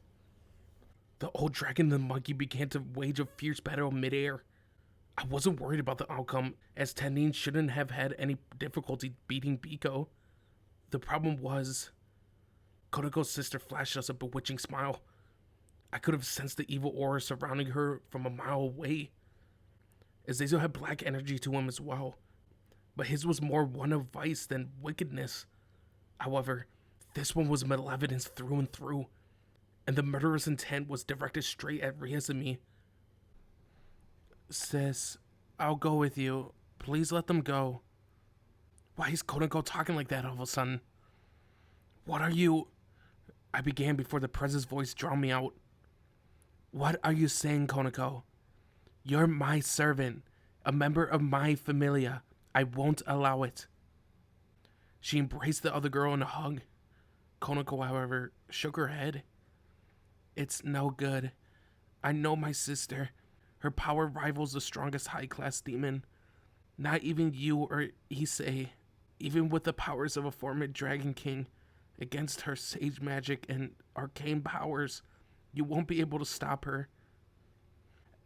The old dragon and the monkey began to wage a fierce battle in midair. I wasn't worried about the outcome, as Tanin shouldn't have had any difficulty beating Bikou. The problem was, Konako's sister flashed us a bewitching smile. I could have sensed the evil aura surrounding her from a mile away. Azazel had black energy to him as well, but his was more one of vice than wickedness. However, this one was malevolence through and through, and the murderous intent was directed straight at Riez and me. Sis, I'll go with you. Please let them go. Why is Konako talking like that all of a sudden? What are you... I began before the Prez's voice drowned me out. What are you saying, Konako? You're my servant, a member of my Familia. I won't allow it. She embraced the other girl in a hug. Konako, however, shook her head. It's no good. I know my sister. Her power rivals the strongest high-class demon. Not even you or Issei, even with the powers of a former Dragon King, against her sage magic and arcane powers, you won't be able to stop her.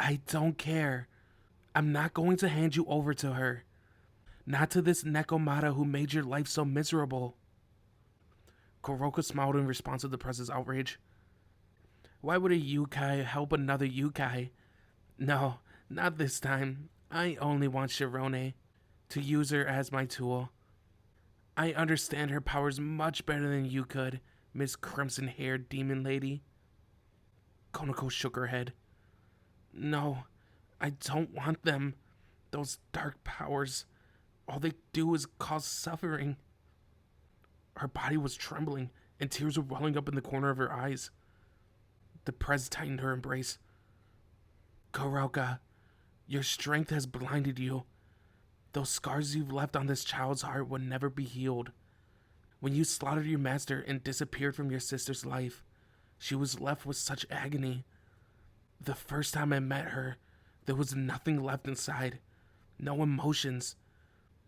I don't care. I'm not going to hand you over to her. Not to this Nekomata who made your life so miserable. Kuroka smiled in response to the Prez's outrage. Why would a Yukai help another Yukai? No, not this time. I only want Shirone, to use her as my tool. I understand her powers much better than you could, Miss Crimson-Haired Demon Lady. Konako shook her head. No, I don't want them. Those dark powers, all they do is cause suffering. Her body was trembling, and tears were welling up in the corner of her eyes. The Prez tightened her embrace. Kuroka, your strength has blinded you. Those scars you've left on this child's heart will never be healed. When you slaughtered your master and disappeared from your sister's life, she was left with such agony. The first time I met her, there was nothing left inside. No emotions.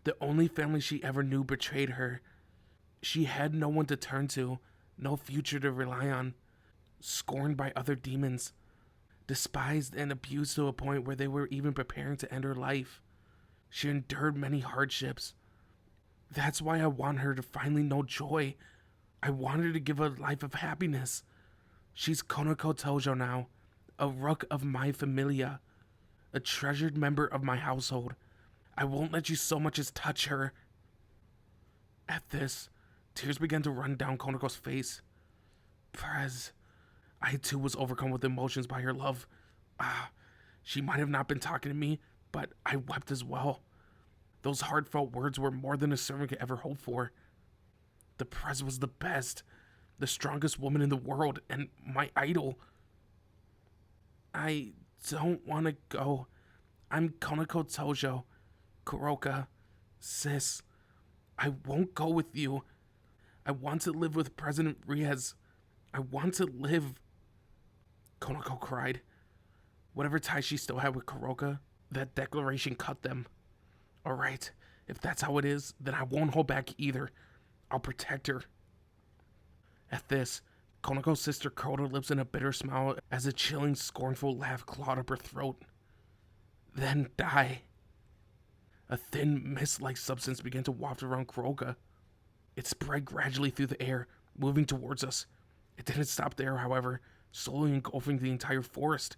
The only family she ever knew betrayed her. She had no one to turn to, no future to rely on. Scorned by other demons. Despised and abused to a point where they were even preparing to end her life. She endured many hardships. That's why I want her to finally know joy. I want her to give a life of happiness. She's Konako Tojo now, a rook of my Familia, a treasured member of my household. I won't let you so much as touch her. At this, tears began to run down Konako's face. Prez, I too was overcome with emotions by her love. She might have not been talking to me, but I wept as well. Those heartfelt words were more than a servant could ever hope for. The Prez was the best, the strongest woman in the world, and my idol. I don't want to go. I'm Konako Tojo. Kuroka. Sis. I won't go with you. I want to live with President Riaz. I want to live. Konako cried. Whatever ties she still had with Kuroka, that declaration cut them. Alright, if that's how it is, then I won't hold back either. I'll protect her. At this, Konako's sister curled her lips in a bitter smile as a chilling, scornful laugh clawed up her throat. Then die. A thin, mist-like substance began to waft around Kuroka. It spread gradually through the air, moving towards us. It didn't stop there, however, slowly engulfing the entire forest.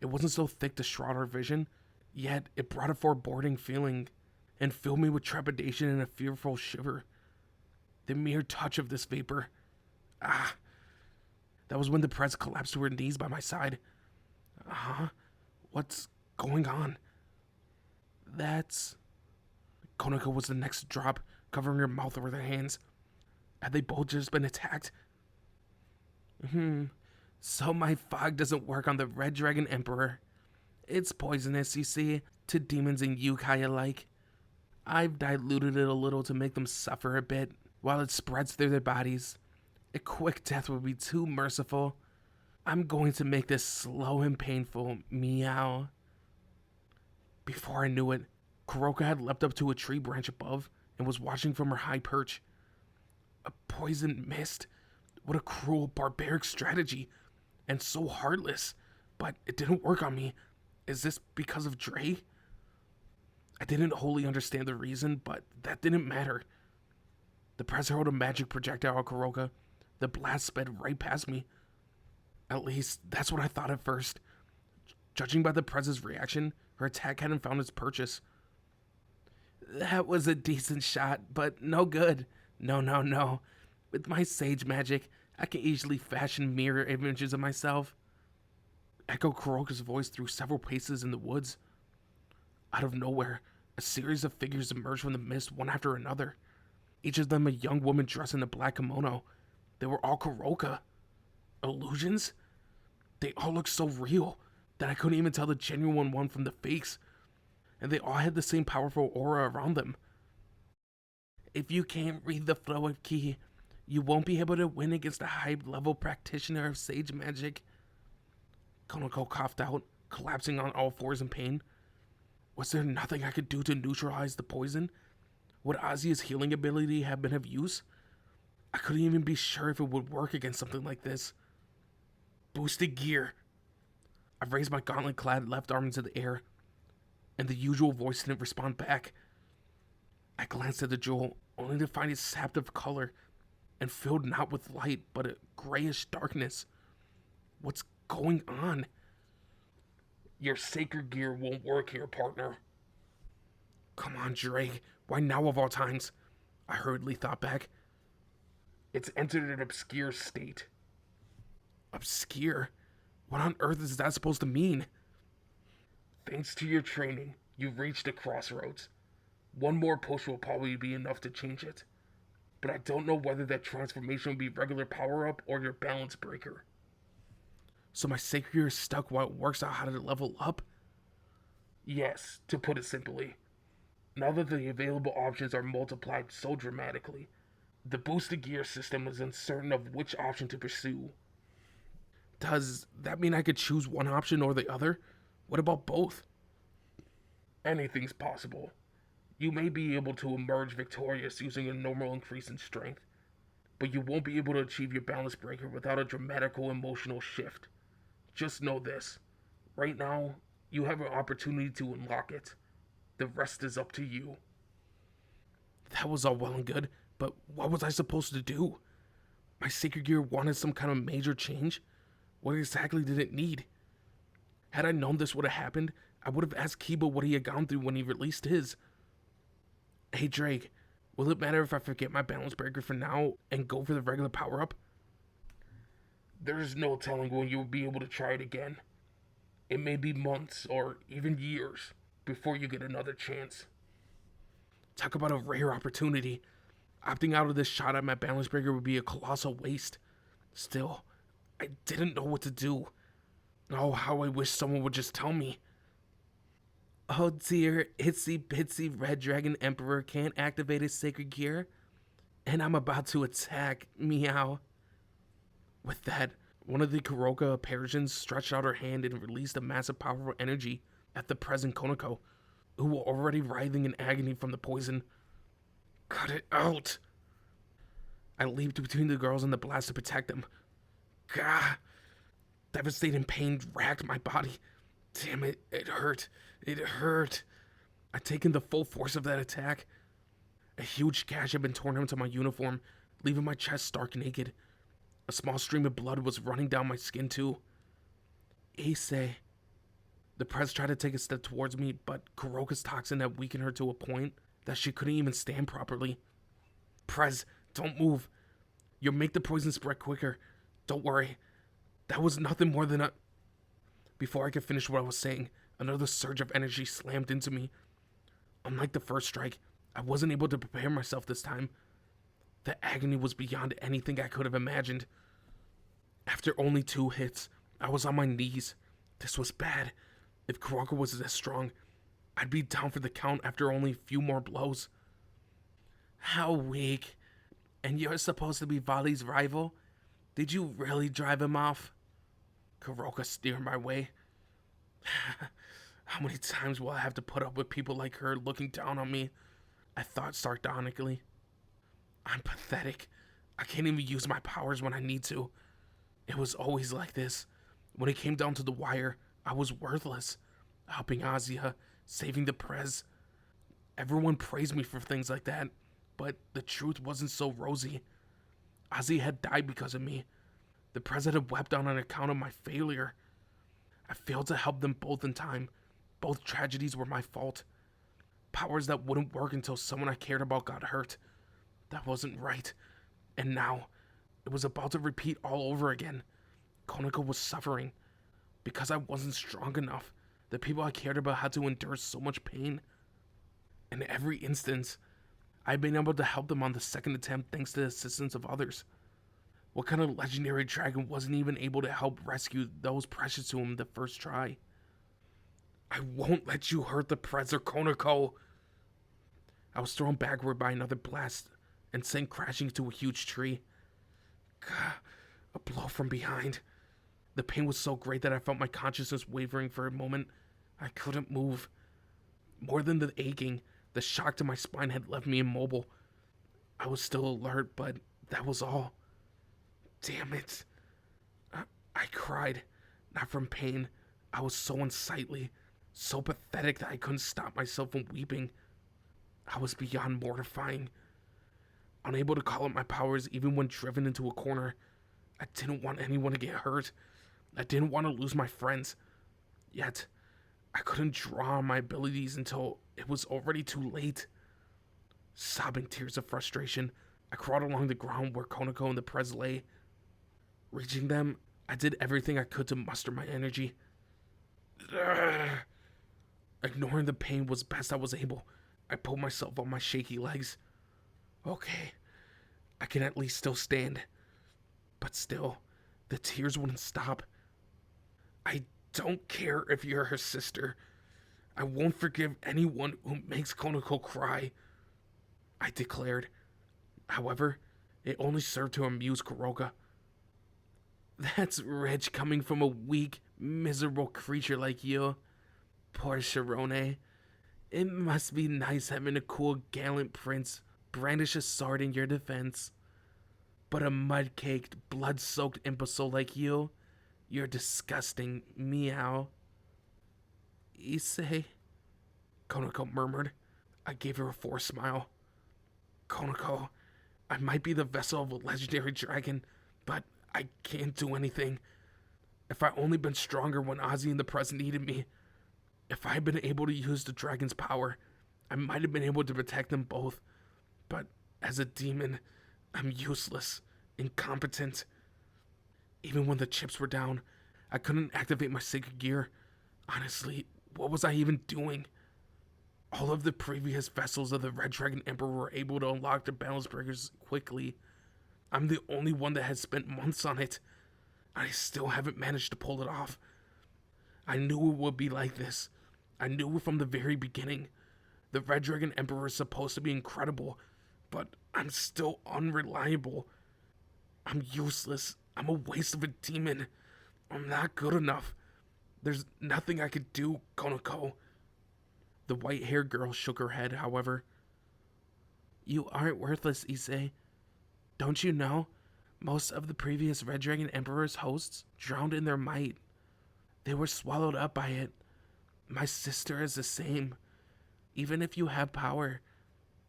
It wasn't so thick to shroud our vision, yet it brought a foreboding feeling and filled me with trepidation and a fearful shiver. The mere touch of this vapor. That was when the Prez collapsed to her knees by my side. What's going on? That's... Konako was the next to drop, covering her mouth with her hands. Had they both just been attacked? So my fog doesn't work on the Red Dragon Emperor. It's poisonous, you see, to demons and yokai alike. I've diluted it a little to make them suffer a bit, while it spreads through their bodies. A quick death would be too merciful. I'm going to make this slow and painful, meow. Before I knew it, Kuroka had leapt up to a tree branch above and was watching from her high perch. A poison mist? What a cruel, barbaric strategy, and so heartless, but it didn't work on me. Is this because of Dre? I didn't wholly understand the reason, but that didn't matter. The Prez hurled a magic projectile at Kuroka. The blast sped right past me. At least, that's what I thought at first. Judging by the Prez's reaction, her attack hadn't found its purchase. That was a decent shot, but no good. No. With my sage magic, I can easily fashion mirror images of myself. Echoed Kuroka's voice through several paces in the woods. Out of nowhere, a series of figures emerged from the mist one after another. Each of them a young woman dressed in a black kimono. They were all Kuroka. Illusions? They all looked so real that I couldn't even tell the genuine one from the fakes. And they all had the same powerful aura around them. If you can't read the flow of ki, you won't be able to win against a high-level practitioner of sage magic. Konako coughed out, collapsing on all fours in pain. Was there nothing I could do to neutralize the poison? Would Azia's healing ability have been of use? I couldn't even be sure if it would work against something like this. Boosted gear. I raised my gauntlet-clad left arm into the air, and the usual voice didn't respond back. I glanced at the jewel, only to find it sapped of color, and filled not with light, but a grayish darkness. What's going on? Your sacred gear won't work here, partner. Come on, Drake. Why now of all times? I hurriedly thought back. It's entered an obscure state. Obscure? What on earth is that supposed to mean? Thanks to your training, you've reached a crossroads. One more push will probably be enough to change it. But I don't know whether that transformation will be regular power-up or your balance breaker. So my sacred gear is stuck while it works out how to level up? Yes, to put it simply. Now that the available options are multiplied so dramatically, the boosted gear system is uncertain of which option to pursue. Does that mean I could choose one option or the other? What about both? Anything's possible. You may be able to emerge victorious using a normal increase in strength, but you won't be able to achieve your balance breaker without a dramatical emotional shift. Just know this. Right now, you have an opportunity to unlock it. The rest is up to you. That was all well and good, but what was I supposed to do? My sacred gear wanted some kind of major change? What exactly did it need? Had I known this would have happened, I would have asked Kiba what he had gone through when he released his. Hey Drake, will it matter if I forget my balance breaker for now and go for the regular power-up? There's no telling when you'll be able to try it again. It may be months or even years before you get another chance. Talk about a rare opportunity. Opting out of this shot at my balance breaker would be a colossal waste. Still, I didn't know what to do. Oh, how I wish someone would just tell me. Oh dear, itsy bitsy red dragon emperor can't activate his sacred gear, and I'm about to attack. Meow. With that, one of the Kuroka Persians stretched out her hand and released a massive powerful energy at the present Konako, who were already writhing in agony from the poison. Cut it out! I leaped between the girls and the blast to protect them. Gah! Devastating pain racked my body. Damn it, it hurt. It hurt. I'd taken the full force of that attack. A huge gash had been torn into my uniform, leaving my chest stark naked. A small stream of blood was running down my skin too. Issei. The press tried to take a step towards me, but Kuroka's toxin had weakened her to a point that she couldn't even stand properly. Prez, don't move. You'll make the poison spread quicker. Don't worry. That was nothing more than a... Before I could finish what I was saying, another surge of energy slammed into me. Unlike the first strike, I wasn't able to prepare myself this time. The agony was beyond anything I could have imagined. After only 2 hits, I was on my knees. This was bad. If Kuroka was this strong, I'd be down for the count after only a few more blows. How weak. And you're supposed to be Vali's rival? Did you really drive him off? Kuroka steered my way. How many times will I have to put up with people like her looking down on me? I thought sardonically. I'm pathetic. I can't even use my powers when I need to. It was always like this. When it came down to the wire, I was worthless. Helping Azia, saving the Prez. Everyone praised me for things like that, but the truth wasn't so rosy. Azia had died because of me. The Prez had wept on account of my failure. I failed to help them both in time. Both tragedies were my fault. Powers that wouldn't work until someone I cared about got hurt. That wasn't right. And now, it was about to repeat all over again. Konako was suffering. Because I wasn't strong enough, the people I cared about had to endure so much pain. In every instance, I've been able to help them on the second attempt thanks to the assistance of others. What kind of legendary dragon wasn't even able to help rescue those precious to him the first try? I won't let you hurt the Prez or Konako! I was thrown backward by another blast and sent crashing into a huge tree. Gah, a blow from behind. The pain was so great that I felt my consciousness wavering for a moment. I couldn't move. More than the aching, the shock to my spine had left me immobile. I was still alert, but that was all. Damn it. I cried. Not from pain. I was so unsightly, so pathetic that I couldn't stop myself from weeping. I was beyond mortifying. Unable to call up my powers even when driven into a corner. I didn't want anyone to get hurt. I didn't want to lose my friends. Yet, I couldn't draw on my abilities until it was already too late. Sobbing tears of frustration, I crawled along the ground where Konako and the Prez lay. Reaching them, I did everything I could to muster my energy. Ignoring the pain was best I was able. I pulled myself on my shaky legs. Okay, I can at least still stand. But still, the tears wouldn't stop. I don't care if you're her sister. I won't forgive anyone who makes Konako cry, I declared. However, it only served to amuse Kuroka. That's rich coming from a weak, miserable creature like you. Poor Sharone. It must be nice having a cool, gallant prince brandish a sword in your defense. But a mud-caked, blood-soaked imbecile like you, you're disgusting, meow. Issei, Konako murmured. I gave her a forced smile. Konako, I might be the vessel of a legendary dragon, but I can't do anything. If I only been stronger when Ozzy and the Press needed me, if I had been able to use the dragon's power, I might have been able to protect them both. But as a demon, I'm useless, incompetent. Even when the chips were down, I couldn't activate my sacred gear. Honestly, what was I even doing? All of the previous vessels of the Red Dragon Emperor were able to unlock the balance breakers quickly. I'm the only one that has spent months on it. I still haven't managed to pull it off. I knew it would be like this. I knew from the very beginning. The Red Dragon Emperor is supposed to be incredible, but I'm still unreliable. I'm useless. I'm a waste of a demon. I'm not good enough. There's nothing I could do, Konoko. The white-haired girl shook her head, however. You aren't worthless, Issei. Don't you know? Most of the previous Red Dragon Emperor's hosts drowned in their might. They were swallowed up by it. My sister is the same. Even if you have power,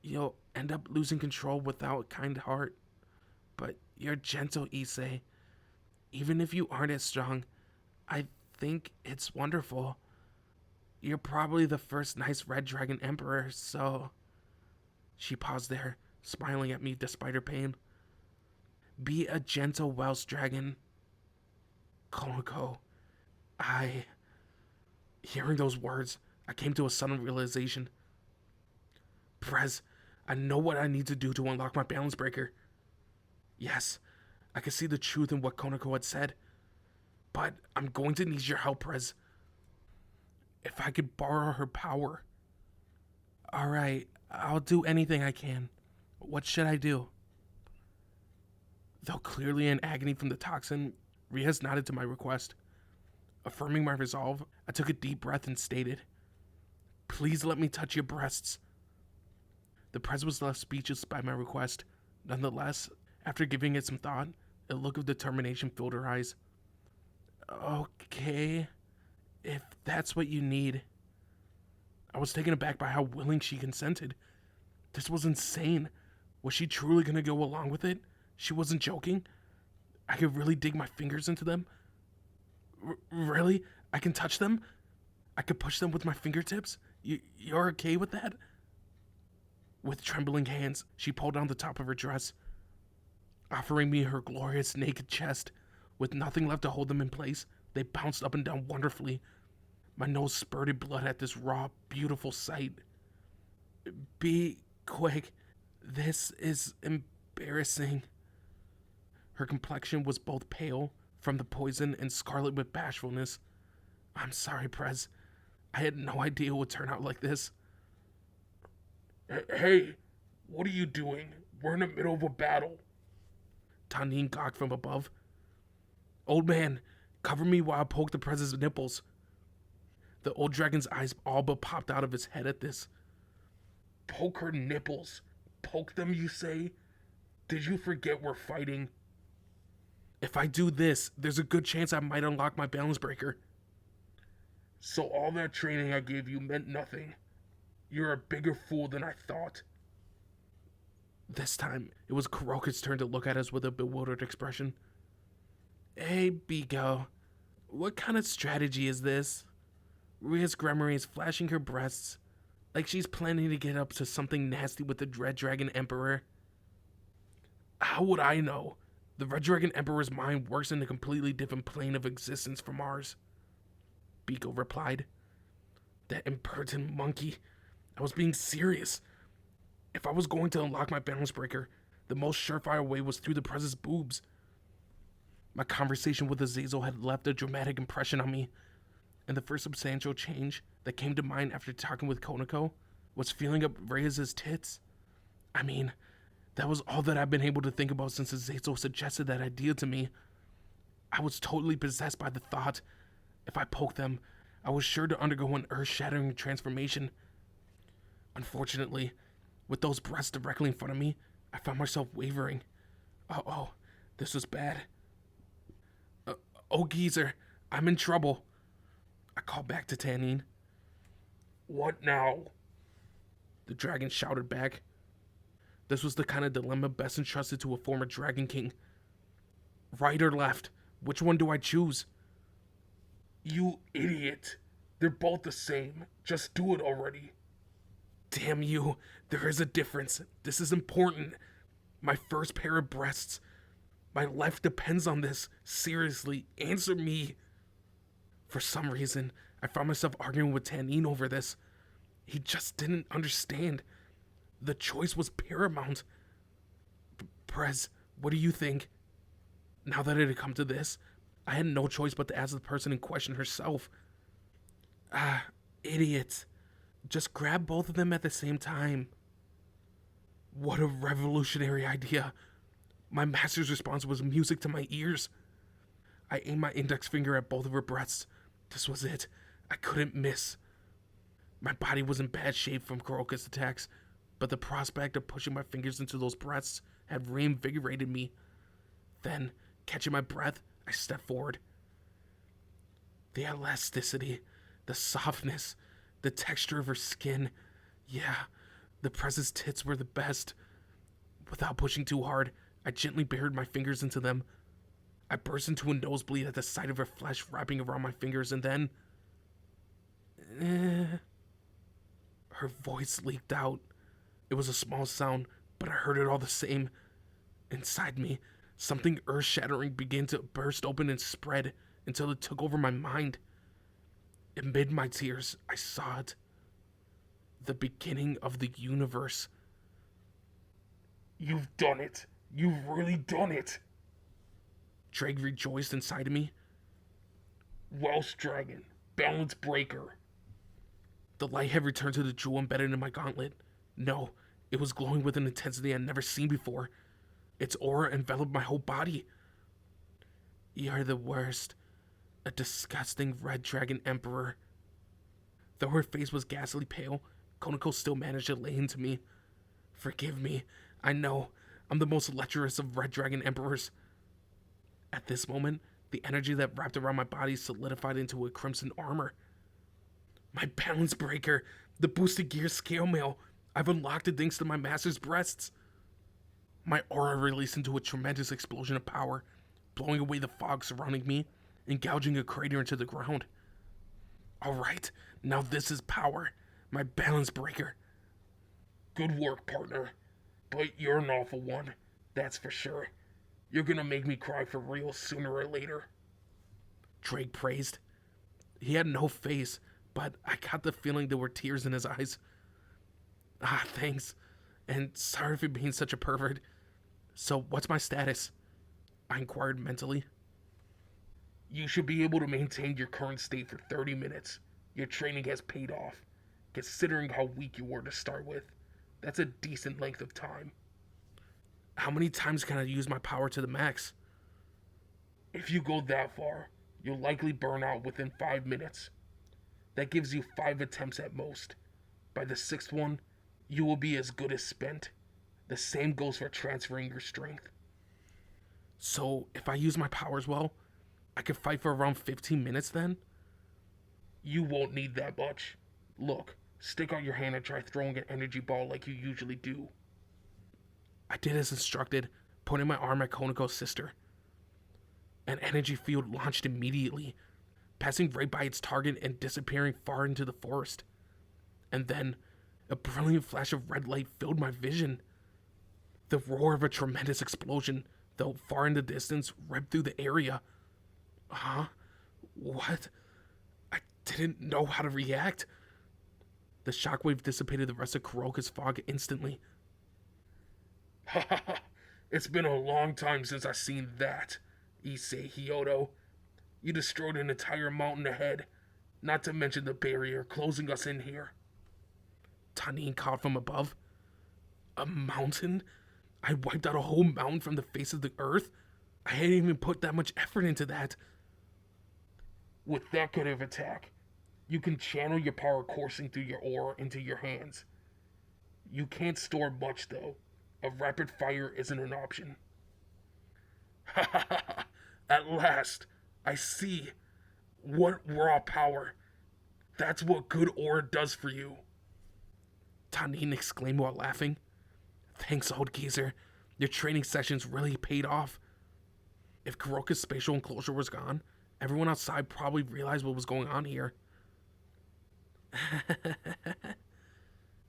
you'll end up losing control without a kind heart. But you're gentle, Issei. Even if you aren't as strong, I think it's wonderful. You're probably the first nice Red Dragon Emperor, so... She paused there, smiling at me despite her pain. Be a gentle Welsh dragon. Konoko, Hearing those words, I came to a sudden realization. Prez, I know what I need to do to unlock my balance breaker. Yes, I can see the truth in what Konoko had said. But I'm going to need your help, Prez. If I could borrow her power. Alright, I'll do anything I can. What should I do? Though clearly in agony from the toxin, Riaz nodded to my request. Affirming my resolve, I took a deep breath and stated, Please let me touch your breasts. The Prez was left speechless by my request. Nonetheless, after giving it some thought, a look of determination filled her eyes. Okay, if that's what you need. I was taken aback by how willing she consented. This was insane. Was she truly going to go along with it? She wasn't joking? I could really dig my fingers into them? Really? I can touch them? I could push them with my fingertips? You're okay with that? With trembling hands, she pulled down the top of her dress, offering me her glorious naked chest. With nothing left to hold them in place, they bounced up and down wonderfully. My nose spurted blood at this raw, beautiful sight. Be quick. This is embarrassing. Her complexion was both pale from the poison and scarlet with bashfulness. I'm sorry, Prez. I had no idea it would turn out like this. Hey, what are you doing? We're in the middle of a battle. Tanin gawked from above. Old man, cover me while I poke the Prez's nipples. The old dragon's eyes all but popped out of his head at this. Poke her nipples. Poke them, you say? Did you forget we're fighting? If I do this, there's a good chance I might unlock my balance breaker. So all that training I gave you meant nothing. You're a bigger fool than I thought. This time, it was Kuroka's turn to look at us with a bewildered expression. Hey, Bikou. What kind of strategy is this? Ria's Gremory is flashing her breasts, like she's planning to get up to something nasty with the Red Dragon Emperor. How would I know? The Red Dragon Emperor's mind works in a completely different plane of existence from ours. Bikou replied. That impertinent monkey. I was being serious. If I was going to unlock my balance breaker, the most surefire way was through the Prez's boobs. My conversation with Azazel had left a dramatic impression on me, and the first substantial change that came to mind after talking with Konoko was feeling up Reyes' tits. I mean, that was all that I've been able to think about since Azazel suggested that idea to me. I was totally possessed by the thought. If I poked them, I was sure to undergo an earth-shattering transformation. Unfortunately, with those breasts directly in front of me, I found myself wavering. Uh-oh, this was bad. Oh, geezer, I'm in trouble. I called back to Tanin. What now? The dragon shouted back. This was the kind of dilemma best entrusted to a former Dragon King. Right or left? Which one do I choose? You idiot. They're both the same. Just do it already. Damn you. There is a difference. This is important. My first pair of breasts. My life depends on this. Seriously, answer me. For some reason, I found myself arguing with Tanine over this. He just didn't understand. The choice was paramount. Prez, what do you think? Now that it had come to this, I had no choice but to ask the person in question herself. Idiot. Just grab both of them at the same time. What a revolutionary idea. My master's response was music to my ears. I aimed my index finger at both of her breasts. This was it. I couldn't miss. My body was in bad shape from Kuroka's attacks, but the prospect of pushing my fingers into those breasts had reinvigorated me. Then, catching my breath, I stepped forward. The elasticity, the softness, the texture of her skin. Yeah, the Prez's tits were the best. Without pushing too hard, I gently buried my fingers into them. I burst into a nosebleed at the sight of her flesh wrapping around my fingers, and then... Her voice leaked out. It was a small sound, but I heard it all the same. Inside me, something earth-shattering began to burst open and spread until it took over my mind. Amid my tears, I saw it. The beginning of the universe. You've done it. You've really done it. Drake rejoiced inside of me. Welsh Dragon, Balance Breaker. The light had returned to the jewel embedded in my gauntlet. No, it was glowing with an intensity I'd never seen before. Its aura enveloped my whole body. You're the worst. A disgusting red dragon emperor. Though her face was ghastly pale, Konako still managed to lay into me. Forgive me. I know. I'm the most lecherous of red dragon emperors. At this moment, the energy that wrapped around my body solidified into a crimson armor. My balance breaker, the boosted gear scale mail. I've unlocked it thanks to my master's breasts. My aura released into a tremendous explosion of power, blowing away the fog surrounding me and gouging a crater into the ground. Alright, now this is power. My balance breaker. Good work, partner. But you're an awful one, that's for sure. You're gonna make me cry for real sooner or later. Drake praised. He had no face, but I got the feeling there were tears in his eyes. Thanks. And sorry for being such a pervert. So, what's my status? I inquired mentally. You should be able to maintain your current state for 30 minutes. Your training has paid off. Considering how weak you were to start with, that's a decent length of time. How many times can I use my power to the max? If you go that far, you'll likely burn out within 5 minutes. That gives you 5 attempts at most. By the 6th one, you will be as good as spent. The same goes for transferring your strength. So, if I use my powers well, I could fight for around 15 minutes then? You won't need that much. Look, stick out your hand and try throwing an energy ball like you usually do. I did as instructed, pointing my arm at Konako's sister. An energy field launched immediately, passing right by its target and disappearing far into the forest. And then, a brilliant flash of red light filled my vision. The roar of a tremendous explosion, though far in the distance, ripped through the area. Huh? What? I didn't know how to react. The shockwave dissipated the rest of Kuroka's fog instantly. Ha ha ha! It's been a long time since I've seen that, Issei Hyoto. You destroyed an entire mountain ahead, not to mention the barrier closing us in here. Tanine called from above. A mountain? I wiped out a whole mountain from the face of the earth? I hadn't even put that much effort into that. With that kind of attack, you can channel your power coursing through your aura into your hands. You can't store much, though. A rapid fire isn't an option. Ha ha ha! At last, I see. What raw power. That's what good aura does for you. Tanine exclaimed while laughing. Thanks, old geezer. Your training sessions really paid off. If Kuroka's spatial enclosure was gone, everyone outside probably realized what was going on here.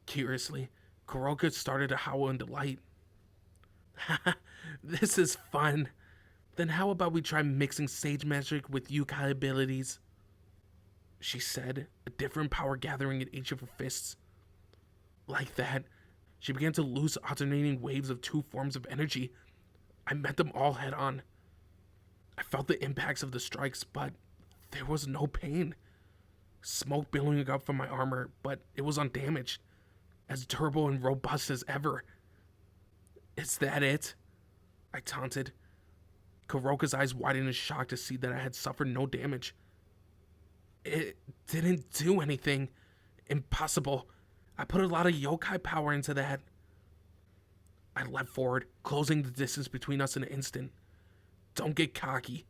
Curiously, Kuroka started to howl in delight. This is fun. Then how about we try mixing sage magic with yokai abilities? she said, a different power gathering in each of her fists. Like that, she began to loose alternating waves of two forms of energy. I met them all head on. I felt the impacts of the strikes, but there was no pain. Smoke billowing up from my armor, but it was undamaged, as durable and robust as ever. Is that it? I taunted. Kuroka's eyes widened in shock to see that I had suffered no damage. It didn't do anything. Impossible. I put a lot of yokai power into that. I leapt forward, closing the distance between us in an instant. Don't get cocky.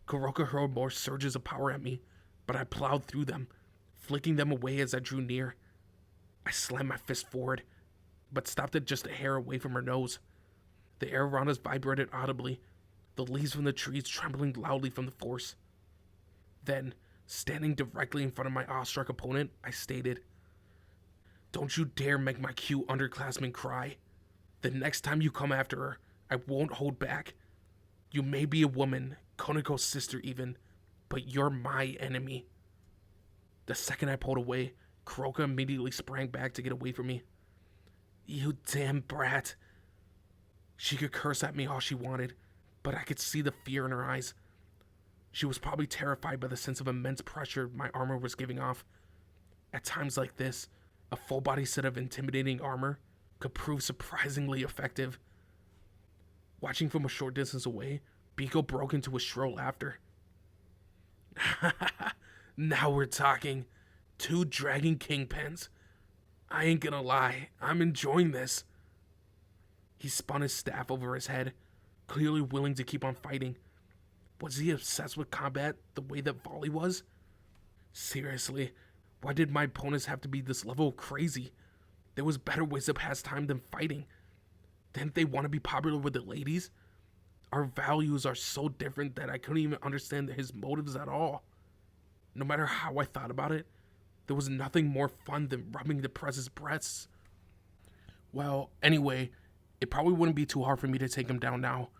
Kuroka hurled more surges of power at me, but I plowed through them, flicking them away as I drew near. I slammed my fist forward, but stopped it just a hair away from her nose. The air around us vibrated audibly, the leaves from the trees trembling loudly from the force. Then, standing directly in front of my awestruck opponent, I stated, "Don't you dare make my cute underclassmen cry. The next time you come after her, I won't hold back. You may be a woman, Koneko's sister even, but you're my enemy." The second I pulled away, Kuroka immediately sprang back to get away from me. "You damn brat." She could curse at me all she wanted, but I could see the fear in her eyes. She was probably terrified by the sense of immense pressure my armor was giving off. At times like this, a full body set of intimidating armor could prove surprisingly effective. Watching from a short distance away, Bikou broke into a shrill laughter. "Now we're talking. 2 dragon kingpins. I ain't gonna lie, I'm enjoying this." He spun his staff over his head, clearly willing to keep on fighting. Was he obsessed with combat the way that Volley was? Seriously, why did my opponents have to be this level of crazy? There was better ways to pass time than fighting. Didn't they want to be popular with the ladies? Our values are so different that I couldn't even understand his motives at all. No matter how I thought about it, there was nothing more fun than rubbing the press's breasts. Well, anyway, it probably wouldn't be too hard for me to take him down now.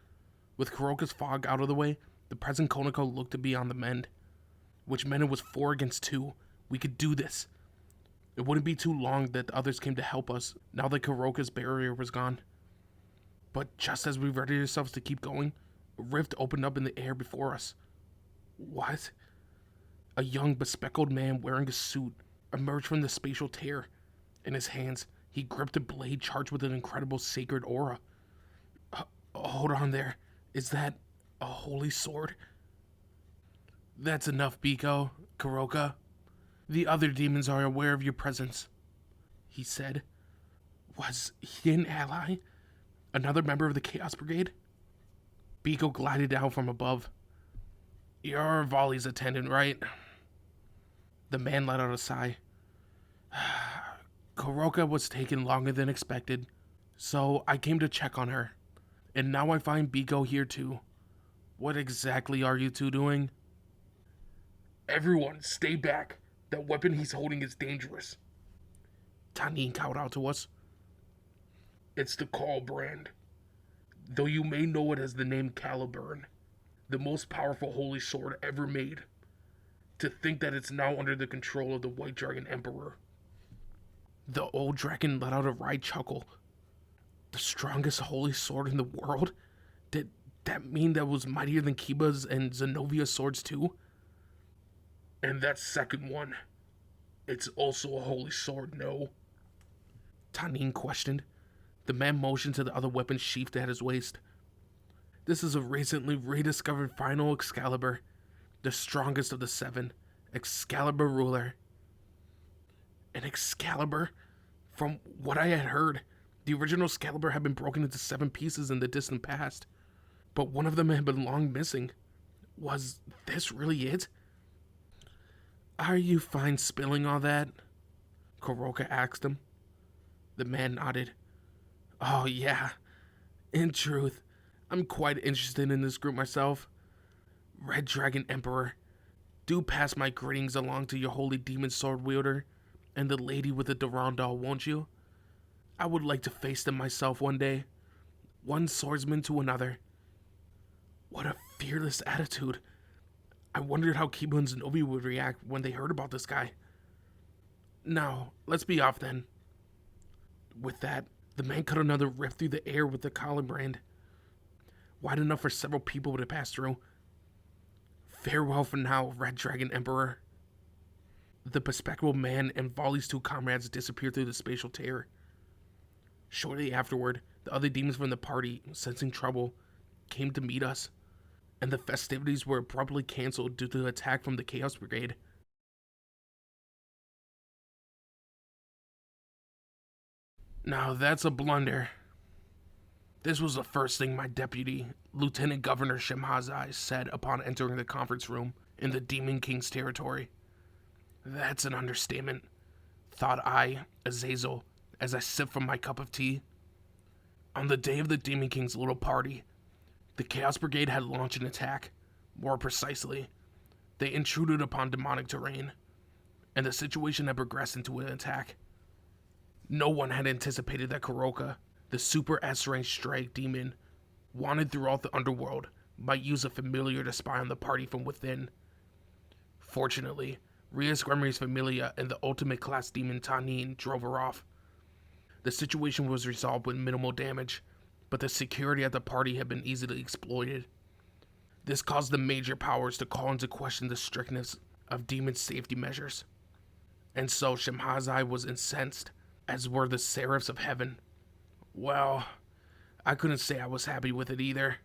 With Kuroka's fog out of the way, the present Koneko looked to be on the mend, which meant it was 4 against 2. We could do this. It wouldn't be too long that the others came to help us, now that Kuroka's barrier was gone. But just as we readied ourselves to keep going, a rift opened up in the air before us. What? A young, bespectacled man wearing a suit emerged from the spatial tear. In his hands, he gripped a blade charged with an incredible sacred aura. Hold on there. Is that a holy sword? That's enough, Bikou, Kuroka. The other demons are aware of your presence, he said. Was he an ally? Another member of the Chaos Brigade? Bikou glided down from above. You're Volley's attendant, right? The man let out a sigh. Kuroka was taking longer than expected, so I came to check on her. And now I find Bikou here too. What exactly are you two doing? Everyone, stay back. That weapon he's holding is dangerous. Tanin called out to us. It's the Call brand. Though you may know it as the name Caliburn, the most powerful holy sword ever made. To think that it's now under the control of the White Dragon Emperor. The old dragon let out a wry chuckle. The strongest holy sword in the world? Did that mean that was mightier than Kiba's and Zenovia's swords too? And that second one, it's also a holy sword, no? Tanin questioned. The man motioned to the other weapon sheathed at his waist. This is a recently rediscovered final Excalibur, the strongest of the 7, Excalibur ruler. An Excalibur? From what I had heard, the original Excalibur had been broken into 7 pieces in the distant past, but one of them had been long missing. Was this really it? Are you fine spilling all that? Kuroka asked him. The man nodded. Oh yeah, in truth, I'm quite interested in this group myself. Red Dragon Emperor, do pass my greetings along to your holy demon sword wielder and the lady with the Durandal, won't you? I would like to face them myself one day. One swordsman to another. What a fearless attitude. I wondered how Kiba and Zenobia would react when they heard about this guy. Now, let's be off then. With that, the man cut another rift through the air with the collar brand, wide enough for several people to pass through. Farewell for now, Red Dragon Emperor. The bespectacled man and Volley's two comrades disappeared through the spatial tear. Shortly afterward, the other demons from the party, sensing trouble, came to meet us, and the festivities were abruptly cancelled due to the attack from the Chaos Brigade. Now that's a blunder. This was the first thing my deputy, Lieutenant Governor Shemhazai, said upon entering the conference room in the Demon King's territory. That's an understatement, thought I, Azazel, as I sipped from my cup of tea. On the day of the Demon King's little party, the Chaos Brigade had launched an attack. More precisely, they intruded upon demonic terrain, and the situation had progressed into an attack. No one had anticipated that Koka, the super S-rank strike demon, wanted throughout the underworld, might use a familiar to spy on the party from within. Fortunately, Rias Gremery's Familia and the ultimate class demon Tanin drove her off. The situation was resolved with minimal damage, but the security at the party had been easily exploited. This caused the major powers to call into question the strictness of demon safety measures. And so Shemhazai was incensed, as were the seraphs of heaven. Well, I couldn't say I was happy with it either,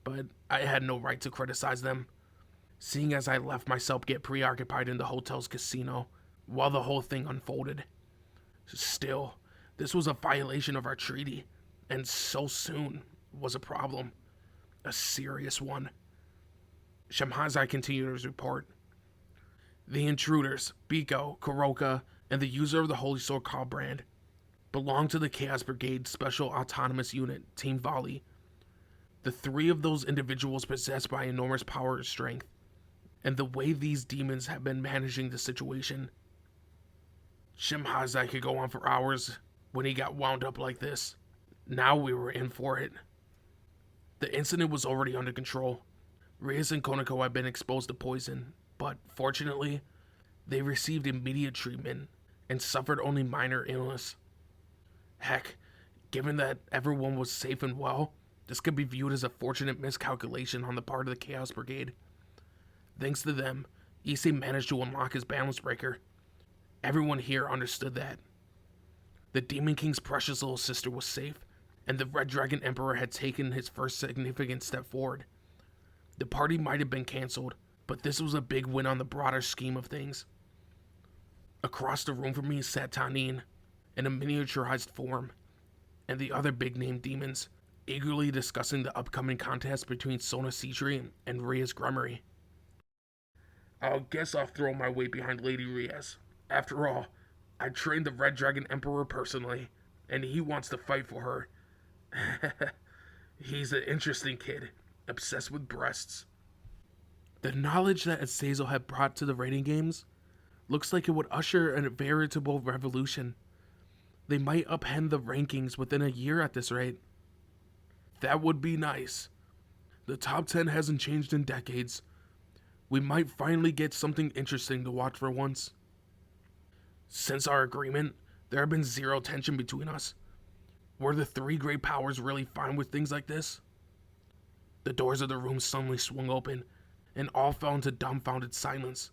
but I had no right to criticize them, seeing as I left myself get preoccupied in the hotel's casino while the whole thing unfolded. Still, this was a violation of our treaty, and so soon was a problem. A serious one. Shemhazai continued his report. The intruders, Bikou, Koka, and the user of the Holy Sword Brand, belonged to the Chaos Brigade Special Autonomous Unit, Team Volley. The three of those individuals possessed by enormous power and strength, and the way these demons have been managing the situation. Shemhazai could go on for hours when he got wound up like this. Now we were in for it. The incident was already under control. Rias and Konako had been exposed to poison, but fortunately, they received immediate treatment and suffered only minor illness. Heck, given that everyone was safe and well, this could be viewed as a fortunate miscalculation on the part of the Chaos Brigade. Thanks to them, Issei managed to unlock his balance breaker. Everyone here understood that. The Demon King's precious little sister was safe, and the Red Dragon Emperor had taken his first significant step forward. The party might have been cancelled, but this was a big win on the broader scheme of things. Across the room from me sat Tanin, in a miniaturized form, and the other big-name demons, eagerly discussing the upcoming contest between Sona Citri and Rias Gremery. I guess I'll throw my weight behind Lady Rias. After all, I trained the Red Dragon Emperor personally, and he wants to fight for her. He's an interesting kid, obsessed with breasts. The knowledge that Azazel had brought to the rating games looks like it would usher a veritable revolution. They might upend the rankings within a year at this rate. That would be nice. The top 10 hasn't changed in decades. We might finally get something interesting to watch for once. Since our agreement, there have been zero tension between us. Were the three great powers really fine with things like this? The doors of the room suddenly swung open, and all fell into dumbfounded silence.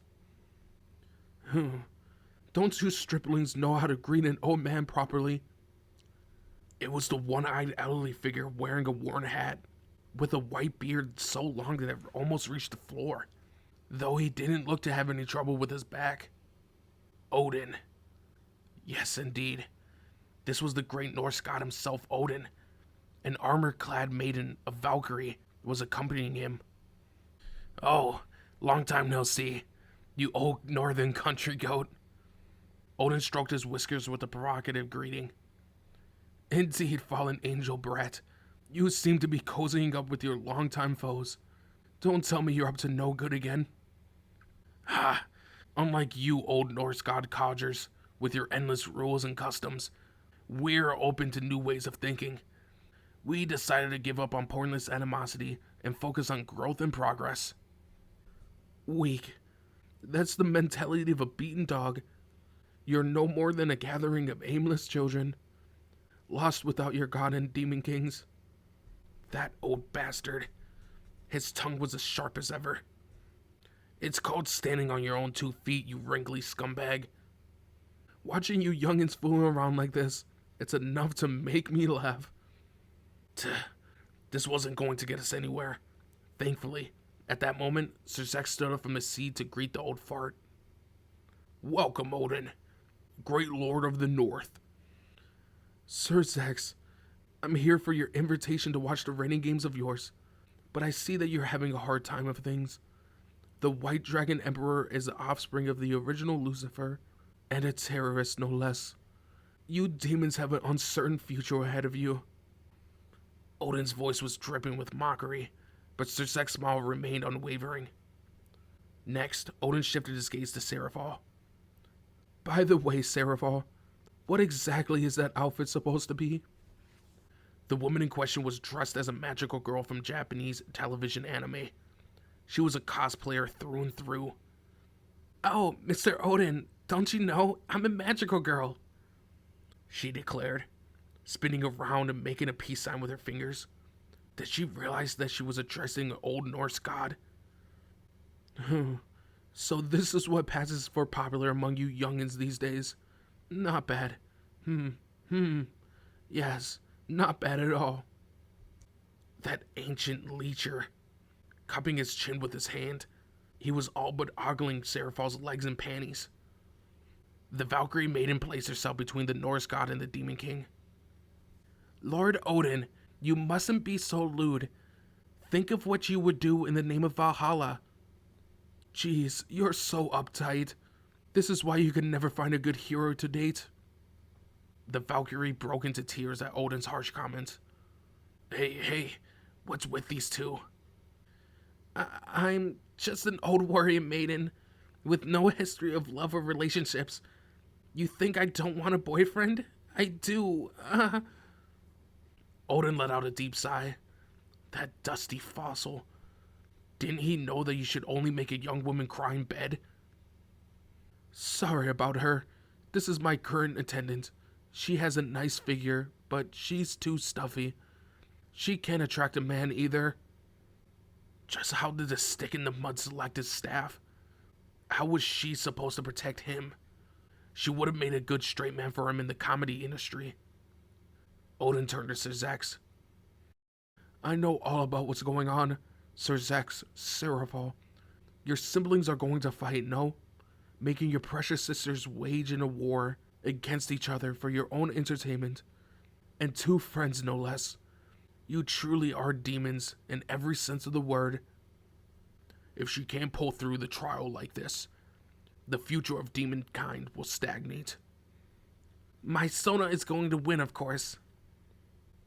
Don't you striplings know how to greet an old man properly? It was the one-eyed elderly figure wearing a worn hat, with a white beard so long that it almost reached the floor, though he didn't look to have any trouble with his back. Odin. Yes, indeed. This was the great Norse god himself, Odin. An armor-clad maiden, a Valkyrie, was accompanying him. Oh, long time no see, you old northern country goat. Odin stroked his whiskers with a provocative greeting. Indeed, fallen angel brat. You seem to be cozying up with your longtime foes. Don't tell me you're up to no good again. Ha! Unlike you old Norse god codgers, with your endless rules and customs, we're open to new ways of thinking. We decided to give up on pointless animosity and focus on growth and progress. Weak. That's the mentality of a beaten dog. You're no more than a gathering of aimless children, lost without your god and demon kings. That old bastard. His tongue was as sharp as ever. It's called standing on your own 2 feet, you wrinkly scumbag. Watching you youngins fooling around like this, it's enough to make me laugh. This wasn't going to get us anywhere. Thankfully, at that moment, Sir Zex stood up from his seat to greet the old fart. Welcome, Odin, great lord of the north. Sir Zex, I'm here for your invitation to watch the reigning games of yours, but I see that you're having a hard time of things. The White Dragon Emperor is the offspring of the original Lucifer, and a terrorist no less. You demons have an uncertain future ahead of you. Odin's voice was dripping with mockery, but Sir Zex's smile remained unwavering. Next, Odin shifted his gaze to Seraphal. By the way, Seraphal, what exactly is that outfit supposed to be? The woman in question was dressed as a magical girl from Japanese television anime. She was a cosplayer through and through. Oh, Mr. Odin, don't you know I'm a magical girl? She declared, spinning around and making a peace sign with her fingers. Did she realize that she was addressing an old Norse god? So this is what passes for popular among you youngins these days. Not bad. Yes, not bad at all. That ancient leecher, cupping his chin with his hand, he was all but ogling Seraphal's legs and panties. The Valkyrie maiden placed herself between the Norse god and the Demon King. Lord Odin, you mustn't be so lewd. Think of what you would do in the name of Valhalla. Jeez, you're so uptight. This is why you can never find a good hero to date. The Valkyrie broke into tears at Odin's harsh comment. Hey, what's with these two? I'm just an old warrior maiden with no history of love or relationships. You think I don't want a boyfriend? I do. Odin let out a deep sigh. That dusty fossil. Didn't he know that you should only make a young woman cry in bed? Sorry about her. This is my current attendant. She has a nice figure, but she's too stuffy. She can't attract a man either. Just how did the stick in the mud select his staff? How was she supposed to protect him? She would have made a good straight man for him in the comedy industry. Odin turned to Sir Zex. I know all about what's going on, Sir Zex, Seraphal. Your siblings are going to fight, no? Making your precious sisters wage in a war against each other for your own entertainment. And 2 friends, no less. You truly are demons in every sense of the word. If she can't pull through the trial like this, the future of demonkind will stagnate. My Sona is going to win, of course.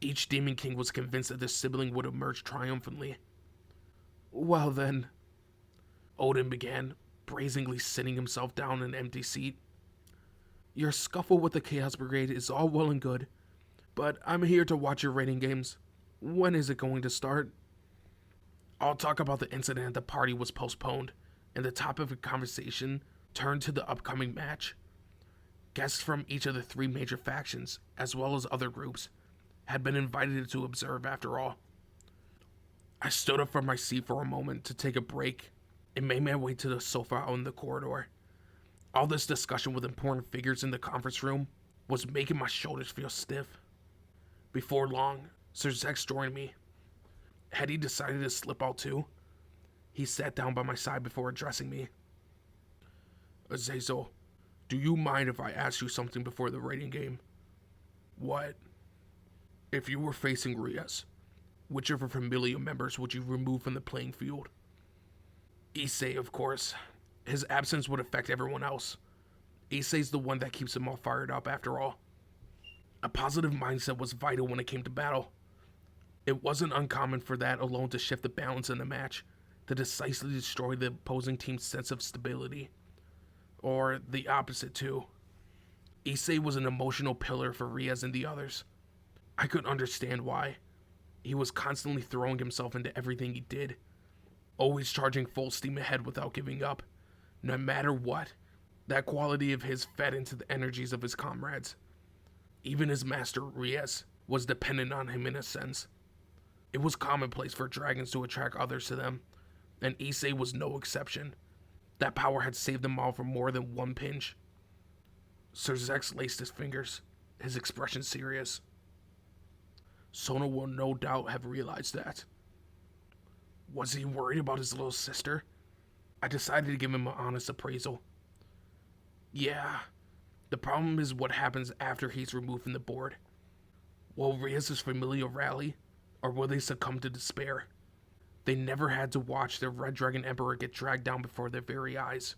Each Demon King was convinced that their sibling would emerge triumphantly. Well then, Odin began, brazenly sitting himself down in an empty seat. Your scuffle with the Chaos Brigade is all well and good, but I'm here to watch your raiding games. When is it going to start? I'll talk about the incident at the party was postponed, and the topic of conversation turned to the upcoming match. Guests from each of the 3 major factions, as well as other groups, had been invited to observe after all. I stood up from my seat for a moment to take a break and made my way to the sofa out in the corridor. All this discussion with important figures in the conference room was making my shoulders feel stiff. Before long, Sir Zex joined me. Had he decided to slip out too? He sat down by my side before addressing me. Azazel, do you mind if I ask you something before the raiding game? What? If you were facing Rias, which of her Familia members would you remove from the playing field? Issei, of course. His absence would affect everyone else. Issei's the one that keeps them all fired up, after all. A positive mindset was vital when it came to battle. It wasn't uncommon for that alone to shift the balance in the match, to decisively destroy the opposing team's sense of stability. Or the opposite, too. Issei was an emotional pillar for Rias and the others. I could understand why. He was constantly throwing himself into everything he did. always charging full steam ahead without giving up, no matter what. That quality of his fed into the energies of his comrades. Even his master, Riez, was dependent on him in a sense. It was commonplace for dragons to attract others to them, and Issei was no exception. That power had saved them all from more than one pinch. Sir Zex laced his fingers, his expression serious. Sona will no doubt have realized that. Was he worried about his little sister? I decided to give him an honest appraisal. Yeah, the problem is what happens after he's removed from the board. Will Riez's Familia rally, or will they succumb to despair? They never had to watch their Red Dragon Emperor get dragged down before their very eyes.